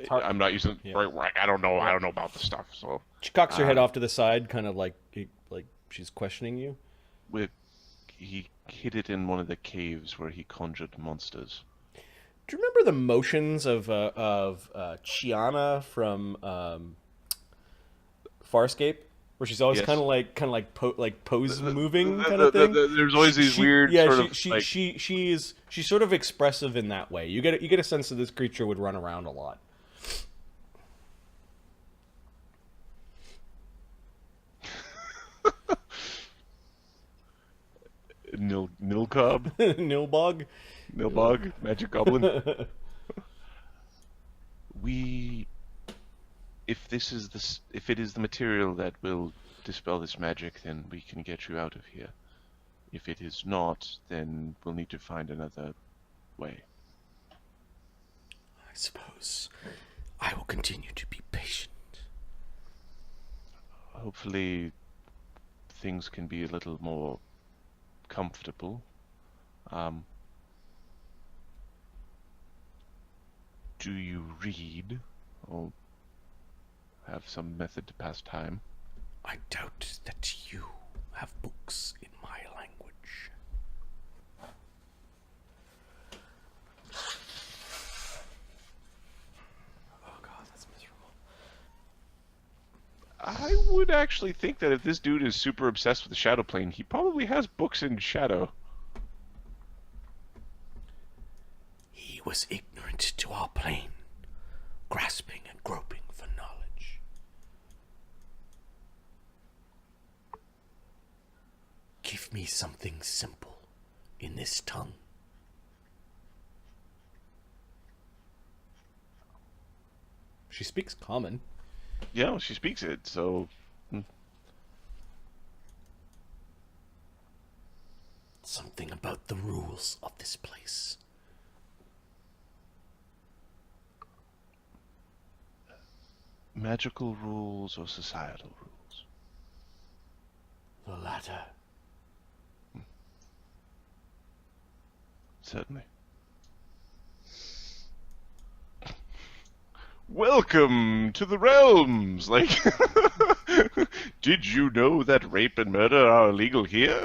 I'm not using Yeah. right. I don't know. I don't know about the stuff. So She cocks her head off to the side, kind of like she's questioning you. he hid it in one of the caves where he conjured monsters. Do you remember the motions of Chiana from Farscape, where she's always Yes. kind of like pose moving kind of thing? There's always these weird sort of like... she's sort of expressive in that way. You get a sense that this creature would run around a lot. Nilcob, Nilbog. Nilbog, magic goblin. If it is the material that will dispel this magic, then we can get you out of here. If it is not, then we'll need to find another way. I suppose I will continue to be patient. Hopefully, things can be a little more comfortable. Do you read, or have some method to pass time? I doubt that you have books in my language. Oh god, that's miserable. I would actually think that if this dude is super obsessed with the shadow plane, he probably has books in shadow. He was ignorant to our plane, grasping and groping for knowledge. Give me something simple in this tongue. She speaks common. Yeah, well, she speaks it, so... Something about the rules of this place. Magical rules or societal rules? The latter. Certainly. Welcome to the realms! Like, did you know that rape and murder are illegal here?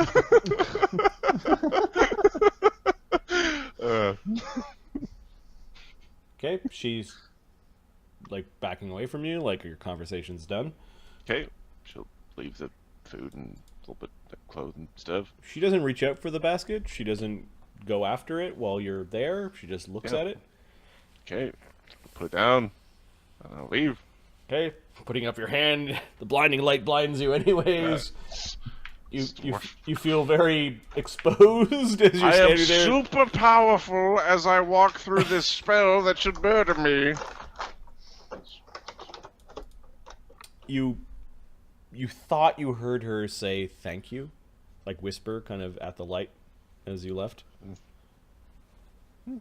Okay, she's like backing away from you, like your conversation's done. Okay, she'll leave the food and a little bit of clothes and stuff. She doesn't reach out for the basket. She doesn't go after it while you're there. She just looks Yeah. at it. Okay, put it down. I'll leave. Okay, putting up your hand. The blinding light blinds you anyways. You feel very exposed as you're I am standing there. super powerful as I walk through this spell that should murder me. You thought you heard her say thank you, like whisper kind of at the light as you left. And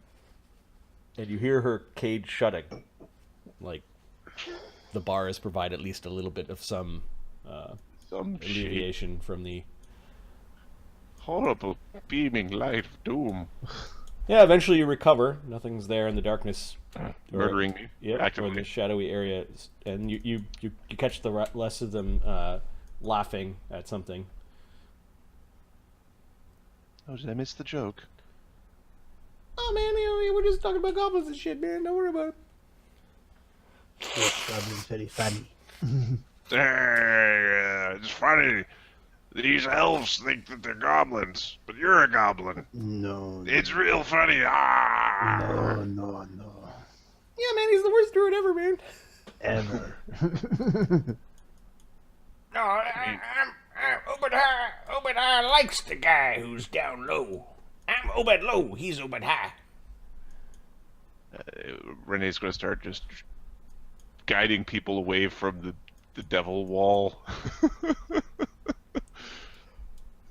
you hear her cage shutting. Like the bars provide at least a little bit of some Some shit. alleviation from the... Horrible beaming light of doom. Yeah, eventually you recover. Nothing's there in the darkness. Murdering me. Yep, or in Actively. the shadowy area. And you catch the less of them laughing at something. Oh, did I miss the joke? Oh man, we're just talking about goblins and shit, man. Don't worry about it. Yes, goblins very funny. It's funny. These elves think that they're goblins, but you're a goblin. No. It's real funny. Ah! No. Yeah, man, he's the worst druid ever, man. Ever. No, Obadiah likes the guy who's down low. I'm Obed Low, he's Obed High. Renee's going to start just guiding people away from the devil wall.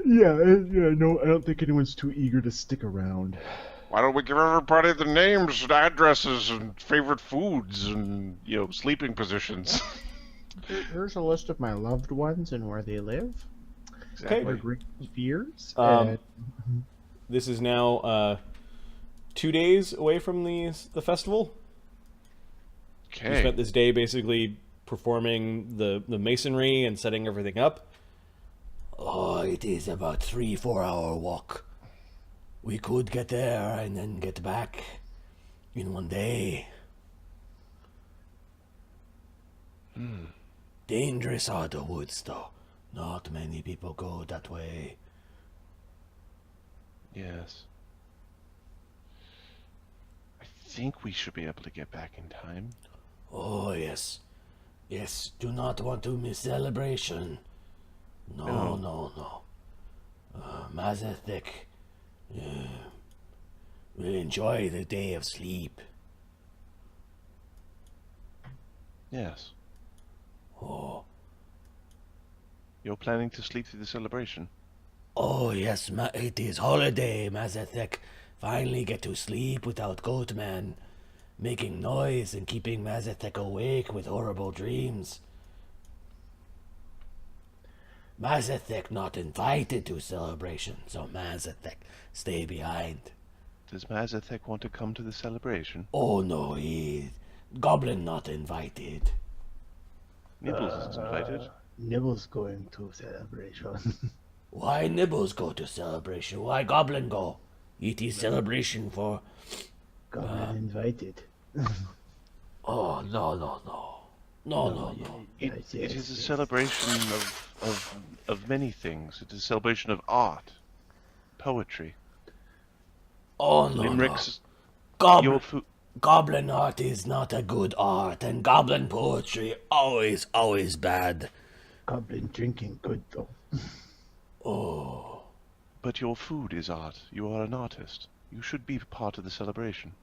Yeah, no, I don't think anyone's too eager to stick around. Why don't we give everybody the names and addresses and favorite foods and, sleeping positions? Here's a list of my loved ones and where they live. Okay. Their great fears. This is now 2 days away from the festival. We Okay. spent this day basically performing the masonry and setting everything up. Oh, it is about 3-4 hour walk. We could get there and then get back in one day. Dangerous are the woods, though. Not many people go that way. Yes. I think we should be able to get back in time. Oh, yes. Yes, do not want to miss celebration. No, no. Mazathek will enjoy the day of sleep. Yes. Oh, You're planning to sleep through the celebration? oh yes, it is holiday, Mazathek. Finally get to sleep without Goatman making noise and keeping Mazathek awake with horrible dreams. Mazathek not invited to celebration, so Mazathek stay behind. Does Mazathek want to come to the celebration? Oh no, Goblin not invited. Nibbles is invited. Nibbles going to celebration. Why Nibbles go to celebration? Why Goblin go? It is celebration for... Goblin invited. Oh, no. No. It is a celebration of many things. It is a celebration of art, poetry, Oh, no. limericks, Goblin, your food. Goblin art is not a good art, and Goblin poetry always bad. Goblin drinking good though. Oh, But your food is art. You are an artist. You should be part of the celebration.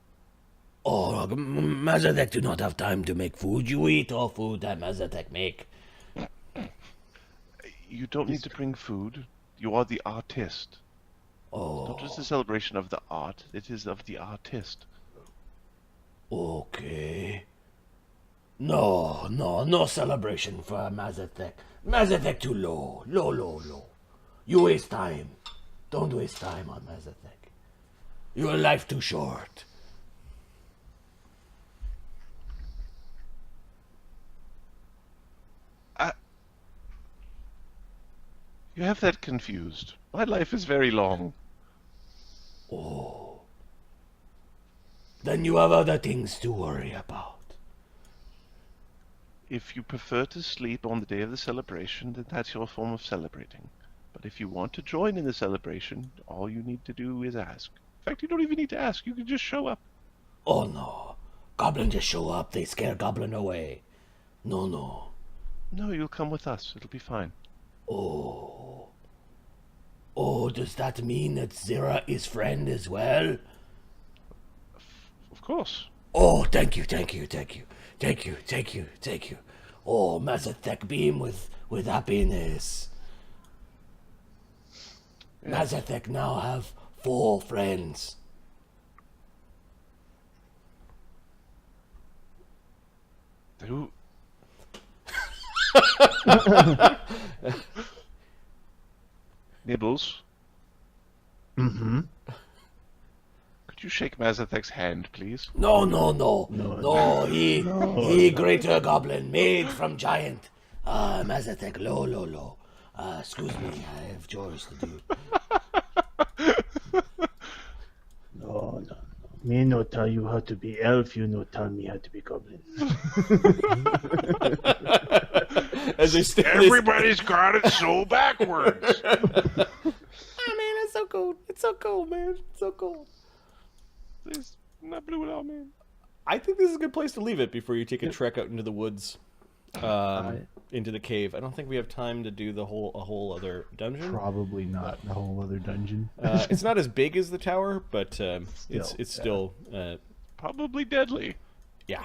Mazathek do not have time to make food. You eat all food that Mazathek make. You don't need to bring food. You are the artist. Oh, Not just a celebration of the art, it is of the artist. okay. No celebration for Mazathek. Mazathek too low. Low. You waste time. Don't waste time on Mazathek. Your life too short. You have that confused. My life is very long. Oh. Then you have other things to worry about. If you prefer to sleep on the day of the celebration, then that's your form of celebrating. But if you want to join in the celebration, all you need to do is ask. In fact, you don't even need to ask. You can just show up. Oh no. Goblin just show up, they scare Goblin away. No. No, you'll come with us. It'll be fine. Oh. Oh, does that mean that Zira is friend as well? Of course. Oh, thank you. Oh, Mazathek beam with happiness. Mazathek now have 4 friends. Who? Nibbles, Mm-hmm. could you shake Mazathek's hand, please? No. He greater goblin made from giant. Mazathek, low. Excuse me, I have chores to do. No. Me no tell you how to be elf, you no tell me how to be goblin. As they stand, Everybody's got it so backwards. oh man, it's so cool. It's so cool, man. It's so cool. This not blue at all, man. I think this is a good place to leave it before you take a trek out into the woods, into the cave. I don't think we have time to do a whole other dungeon. Probably not a whole other dungeon. It's not as big as the tower, but it's still Probably deadly. yeah.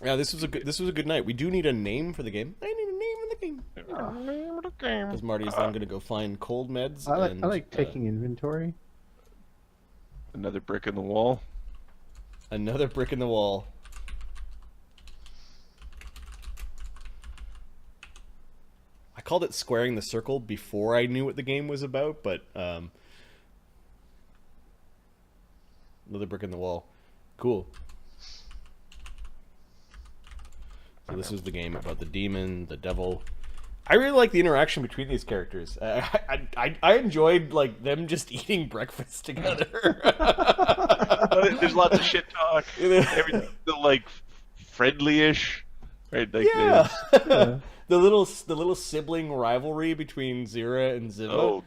Yeah, this was a good night. We do need a name for the game. I need a name for the game. Because Marty's then going to go find cold meds. I like taking inventory. Another brick in the wall. Another brick in the wall. I called it squaring the circle before I knew what the game was about, but another brick in the wall. Cool. So this is the game about the demon, the devil. I really like the interaction between these characters. I enjoyed like them just eating breakfast together. There's lots of shit talk. Everything's still like friendly-ish, right? Like, Yeah. The little sibling rivalry between Zira and Ziva.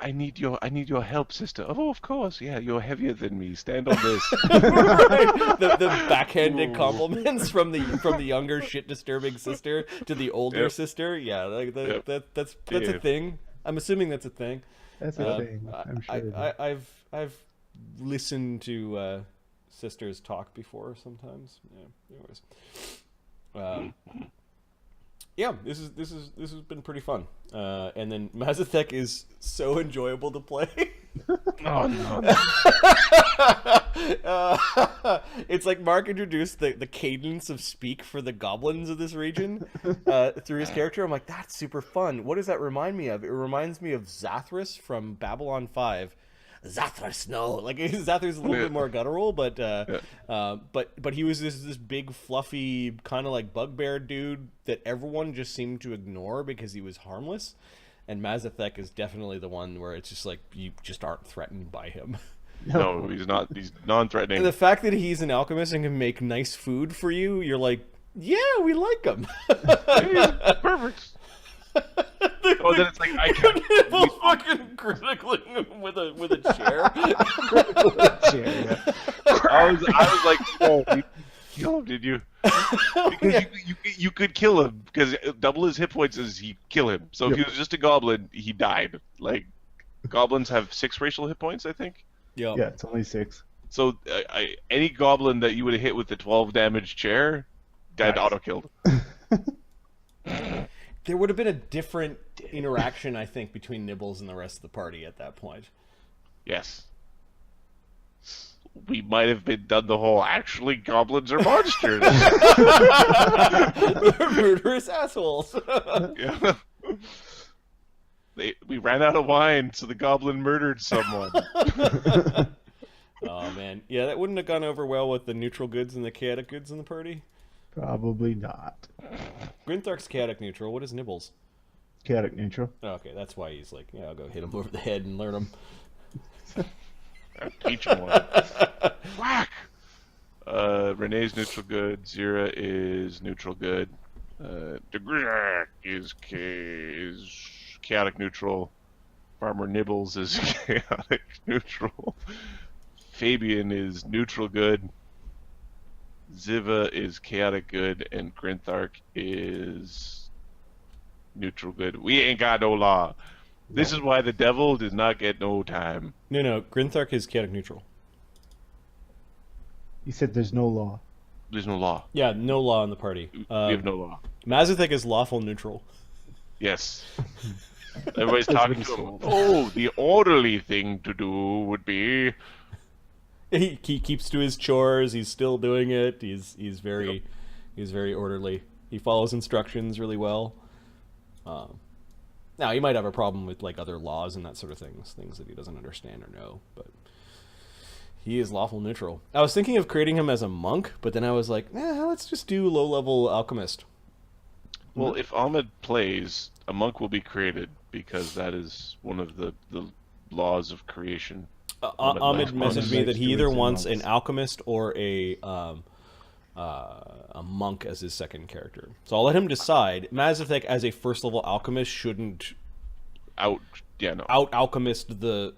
I need your help, sister. Oh, of course, yeah. You're heavier than me. Stand on this. Right. The backhanded compliments from the younger shit disturbing sister to the older sister. Yeah, like that's a thing. I'm assuming that's a thing. That's a thing. I'm sure. I've listened to sisters talk before sometimes. Yeah. Anyways. Yeah, this has been pretty fun. And then Mazathek is so enjoyable to play. Oh no. It's like Mark introduced the cadence of speak for the goblins of this region through his character. I'm like, that's super fun. What does that remind me of? It reminds me of Zathras from Babylon 5. Zathras, no, like Zathras is a little bit more guttural, but he was this big fluffy kind of like bugbear dude that everyone just seemed to ignore because he was harmless, and Mazathek is definitely the one where it's just like you just aren't threatened by him. No, he's not. He's non-threatening. And the fact that he's an alchemist and can make nice food for you, you're like, yeah, we like him. Perfect. Oh, then it's like I can't. People fucking critically with a chair. I was like, oh, you kill him, did you? Because you could kill him because double his hit points is you kill him. So if he was just a goblin, he died. Like goblins have 6 racial hit points, I think. Yeah, it's only 6. So any goblin that you would have hit with the 12 damage chair, died auto killed. There would have been a different interaction, I think, between Nibbles and the rest of the party at that point. Yes. We might have been done the whole, actually, goblins are monsters. They're murderous assholes. Yeah. We ran out of wine, so the goblin murdered someone. Oh, man. Yeah, that wouldn't have gone over well with the neutral goods and the chaotic goods in the party. Probably not. Grinthark's chaotic neutral. What is Nibbles? Chaotic neutral. Oh, okay, that's why he's like, yeah, I'll go hit him over the head and learn him. I'll teach him one. Whack! Renee's neutral good. Zira is neutral good. Degrak is chaotic neutral. Farmer Nibbles is chaotic neutral. Fabian is neutral good. Ziva is chaotic good, and Grinthark is neutral good. We ain't got no law. This is why the devil does not get no time. No, Grinthark is chaotic neutral. You said there's no law. There's no law. Yeah, no law in the party. We have no law. Mazathek is lawful neutral. Yes. Everybody's talking to him. Oh, the orderly thing to do would be... He keeps to his chores. He's still doing it. He's very orderly. He follows instructions really well. Now he might have a problem with like other laws and that sort of things that he doesn't understand or know. But he is lawful neutral. I was thinking of creating him as a monk, but then I was like, let's just do low-level alchemist. Well, if Ahmed plays, a monk will be created because that is one of the laws of creation. Ahmed messaged me that he either wants an alchemist or a monk as his second character. So I'll let him decide. Mazathek as a first level alchemist shouldn't out alchemist the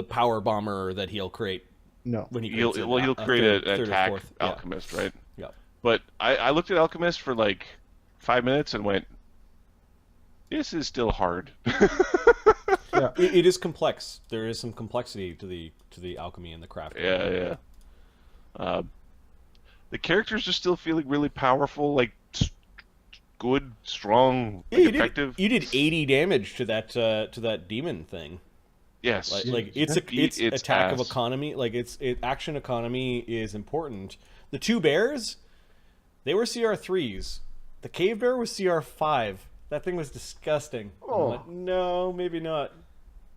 power bomber that he'll create. No, when he'll create an attack alchemist, right? Yeah. But I looked at alchemist for like 5 minutes and went, this is still hard. Yeah. It is complex. There is some complexity to the alchemy and the craft. Yeah. The characters are still feeling really powerful, like good, strong, effective. You did 80 damage to that demon thing. Yes. Like Yeah, it's its attack of ass. economy. Like action economy is important. The two bears, they were CR3s. The cave bear was CR5. That thing was disgusting. And I'm Oh. like, no, maybe not.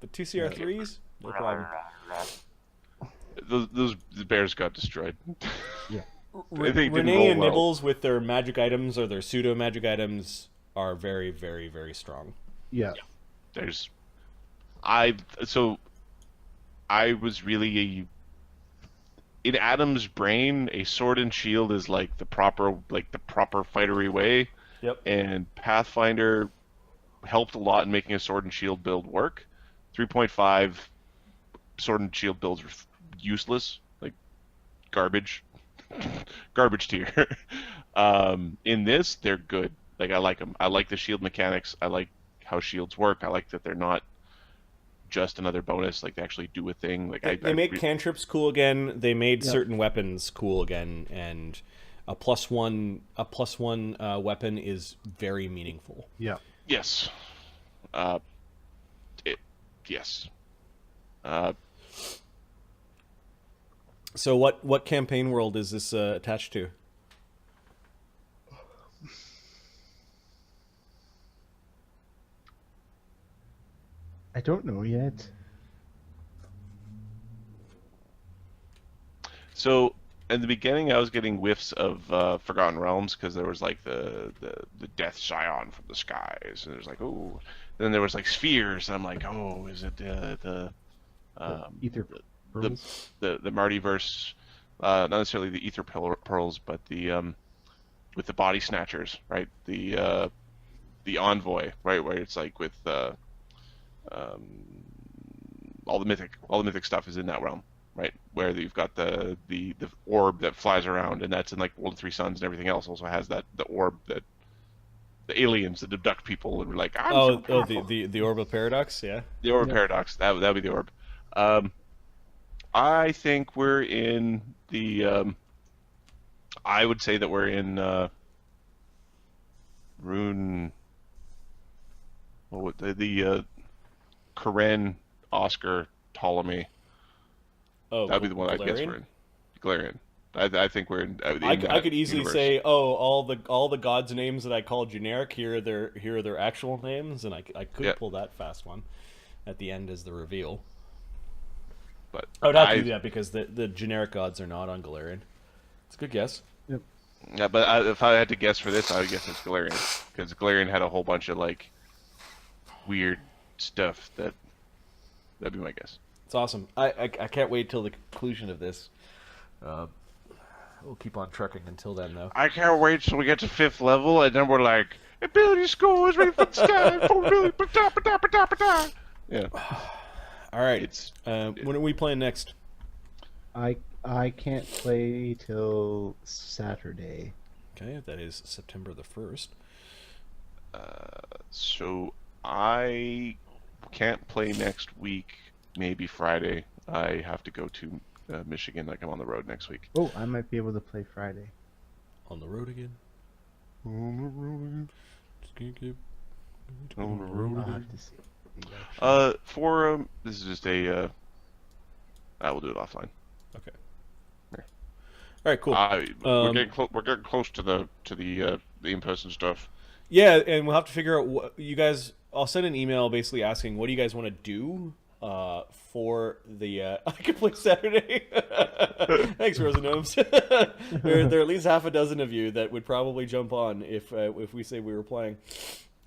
But two CR3s, no problem. Those the bears got destroyed. Yeah. They didn't Renee roll and well. Nibbles with their magic items or their pseudo magic items are very, very, very strong. Yeah. There's, so I was really in Adam's brain. A sword and shield is like the proper fightery way, Yep. and Pathfinder helped a lot in making a sword and shield build work. 3.5 sword and shield builds were useless, like garbage, garbage tier. In this, they're good. Like I like them. I like the shield mechanics. I like how shields work. I like that they're not just another bonus. Like they actually do a thing. Like They make cantrips cool again. They made Yeah. certain weapons cool again, and a +1 weapon is very meaningful. Yeah. Yes. Yes. So what campaign world is this attached to? I don't know yet. So in the beginning, I was getting whiffs of Forgotten Realms because there was like the Death Scion from the skies, and there's like, oh. Then there was like spheres, and I'm like, oh, is it Ether the pearls? the Martyverse? Not necessarily the Ether Pearls, but the with the body snatchers, right? The envoy, right, where it's like with all the mythic stuff is in that realm, right? Where you've got the orb that flies around, and that's in like World of Three Suns, and everything else also has that the orb that the aliens that abduct people and we're like, I'm so powerful. The orb of paradox, yeah. The orb Yeah. paradox. That'd be the orb. I think we're in the. I would say that we're in Rune. What the Karen, Oscar, Ptolemy. Oh, That'd be the one I'd guess Galarian? we're in. Galarian. I think we're in. I that could easily universe. say, oh, all the gods' names that I call generic, here are their actual names, and I could Yeah. pull that fast one at the end as the reveal. But I would have to do that because the generic gods are not on Galarian. It's a good guess. Yep. Yeah, but if I had to guess for this, I would guess it's Galarian because Galarian had a whole bunch of like weird stuff that'd be my guess. It's awesome. I can't wait till the conclusion of this. We'll keep on trucking until then, though. I can't wait till we get to 5th level, and then we're like, ability scores ready for the sky, 4 billion, ba-da. Yeah, All right. it's When are we playing next? I can't play till Saturday. Okay, that is September the 1st. so I can't play next week. Maybe Friday. I have to go to Michigan. Like I'm on the road next week. Oh, I might be able to play Friday. On the road again. Just gonna keep On the road I'll again. have to see. For this is just a. I will do it offline. Okay. All right, cool. We're getting close to the in-person stuff. Yeah, and we'll have to figure out what you guys. I'll send an email basically asking what do you guys want to do for the. I can play Saturday. Thanks, Rosa Gnomes. there are at least half a dozen of you that would probably jump on if we say we were playing.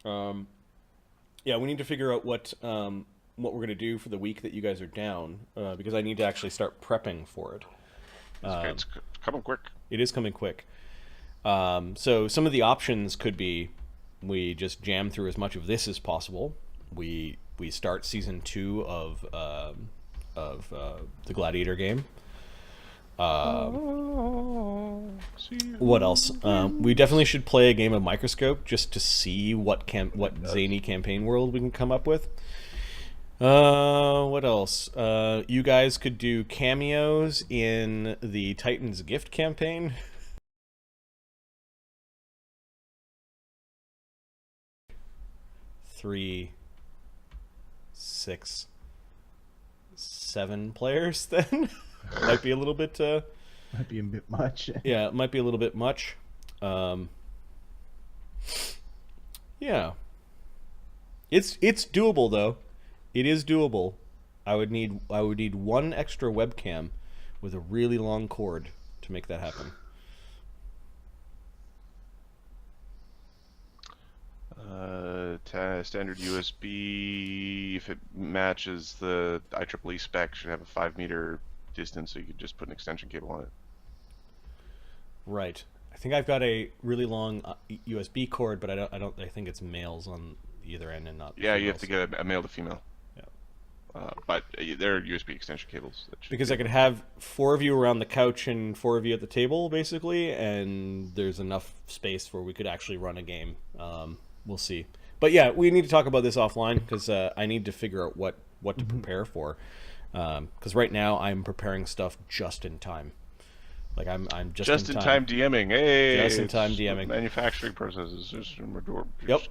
Yeah, we need to figure out what we're gonna do for the week that you guys are down because I need to actually start prepping for it. It's coming quick. It is coming quick. So some of the options could be we just jam through as much of this as possible. We start season 2 of the Gladiator game. What else? We definitely should play a game of Microscope just to see what zany campaign world we can come up with. What else? You guys could do cameos in the Titans Gift campaign. Three, 6, 7 players then. Might be a little bit Might be a bit much. yeah, it might be a little bit much. Yeah. It's doable though. It is doable. I would need 1 extra webcam with a really long cord to make that happen. Standard USB, if it matches the IEEE spec, should have a 5-meter distance, so you could just put an extension cable on it. Right. I think I've got a really long USB cord, but I think it's males on either end and not. Yeah, you have to get a male to female. Yeah. But there are USB extension cables. Because I could have 4 of you around the couch and 4 of you at the table, basically, and there's enough space where we could actually run a game. We'll see. But yeah, we need to talk about this offline because I need to figure out what to prepare for. Because right now I'm preparing stuff just in time. Like I'm just in time DMing. Hey, just in time DMing. Manufacturing processes. Yep.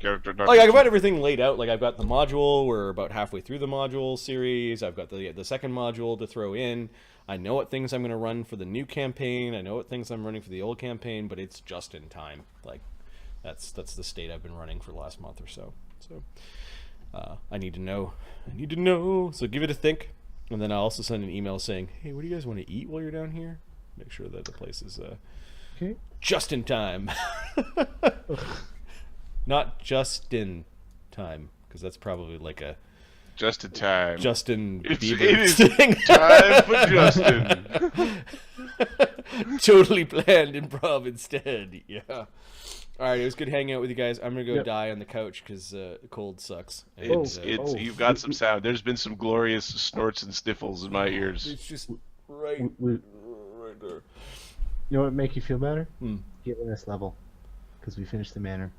Oh yeah, I've got everything laid out. Like I've got the module. We're about halfway through the module series. I've got the second module to throw in. I know what things I'm going to run for the new campaign. I know what things I'm running for the old campaign. But it's just in time. Like that's the state I've been running for the last month or so. So I need to know. So give it a think, and then I'll also send an email saying, "Hey, what do you guys want to eat while you're down here?" Make sure that the place is Okay. just in time. Not just in time, because that's probably like a just in time. Justin Bieber It is thing. time for Justin. Totally planned improv instead. Yeah. All right, it was good hanging out with you guys. I'm gonna go die on the couch because the cold sucks. And, You've got some sound. There's been some glorious snorts and sniffles in my ears. it's just right there. You know what would make you feel better? Getting this level, because we finished the manor.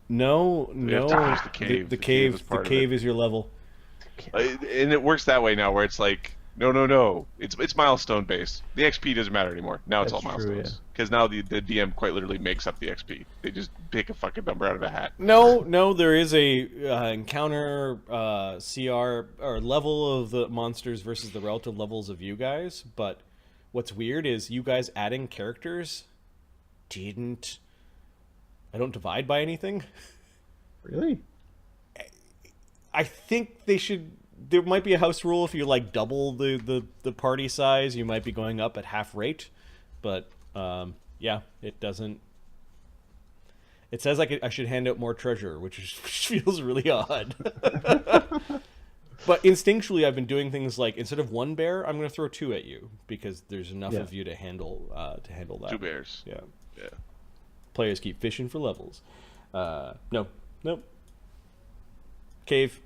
No. have to finish the cave. The The cave cave. is part The of cave it. is your level. And it works that way now, where it's like, no. It's milestone based. The XP doesn't matter anymore. Now it's That's all true, milestones. Because now the DM quite literally makes up the XP. They just pick a fucking number out of a hat. No, there is a encounter CR or level of the monsters versus the relative levels of you guys, but what's weird is you guys adding characters I don't divide by anything. Really? I think there might be a house rule if you like double the party size, you might be going up at half rate, but yeah, it doesn't. It says I should hand out more treasure, which feels really odd. But instinctually, I've been doing things like instead of 1 bear, I'm going to throw 2 at you because there's enough of you to handle that. 2 bears. Yeah. Yeah. Players keep fishing for levels. Nope. Cave.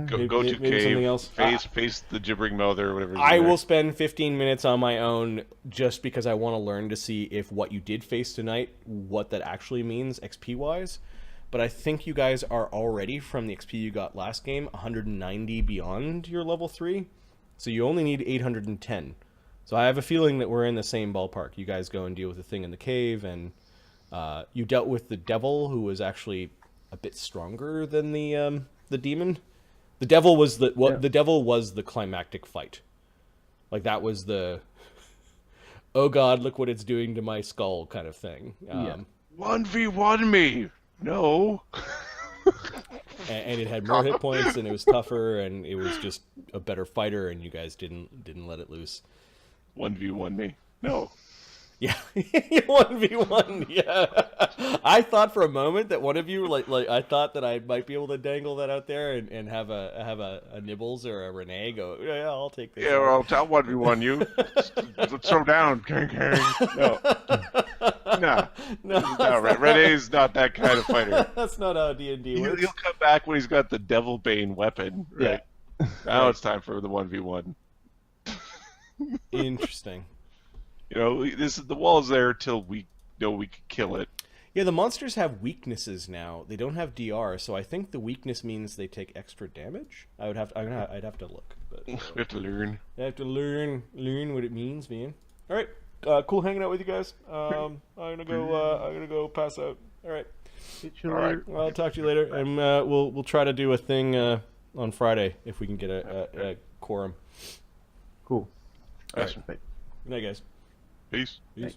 Go to maybe cave. something else. Face the gibbering mother or whatever. I will spend 15 minutes on my own just because I want to learn to see if what you did face tonight, what that actually means XP wise. But I think you guys are already, from the XP you got last game, 190 beyond your level 3. So you only need 810. So I have a feeling that we're in the same ballpark. You guys go and deal with the thing in the cave, and you dealt with the devil, who was actually a bit stronger than the demon. The devil was the devil was the climactic fight. Like that was the oh god, look what it's doing to my skull kind of thing. 1v1 me. No. and it had more hit points, and it was tougher, and it was just a better fighter, and you guys didn't let it loose. 1v1 me. No. Yeah, 1v1. Yeah, I thought for a moment that one of you, like I thought that I might be able to dangle that out there and have a Nibbles or a Renee go. Yeah, I'll take this. Yeah, well, I'll 1v1 you. Let's throw down. No. Renee's not that kind of fighter. That's not how D&D works. He'll come back when he's got the Devil Bane weapon. Right. Yeah. Now it's time for the 1v1. Interesting. You know, the wall's there till we know we can kill it. Yeah, the monsters have weaknesses now. They don't have DR, so I think the weakness means they take extra damage. I'd have to look. But, We have to learn. I have to learn what it means, man. All right, cool hanging out with you guys. I'm gonna go pass out. All right. All right. Well, I'll talk to you later, and we'll try to do a thing on Friday if we can get a quorum. Cool. Awesome. Right. Good night, guys. Peace. Peace. Right.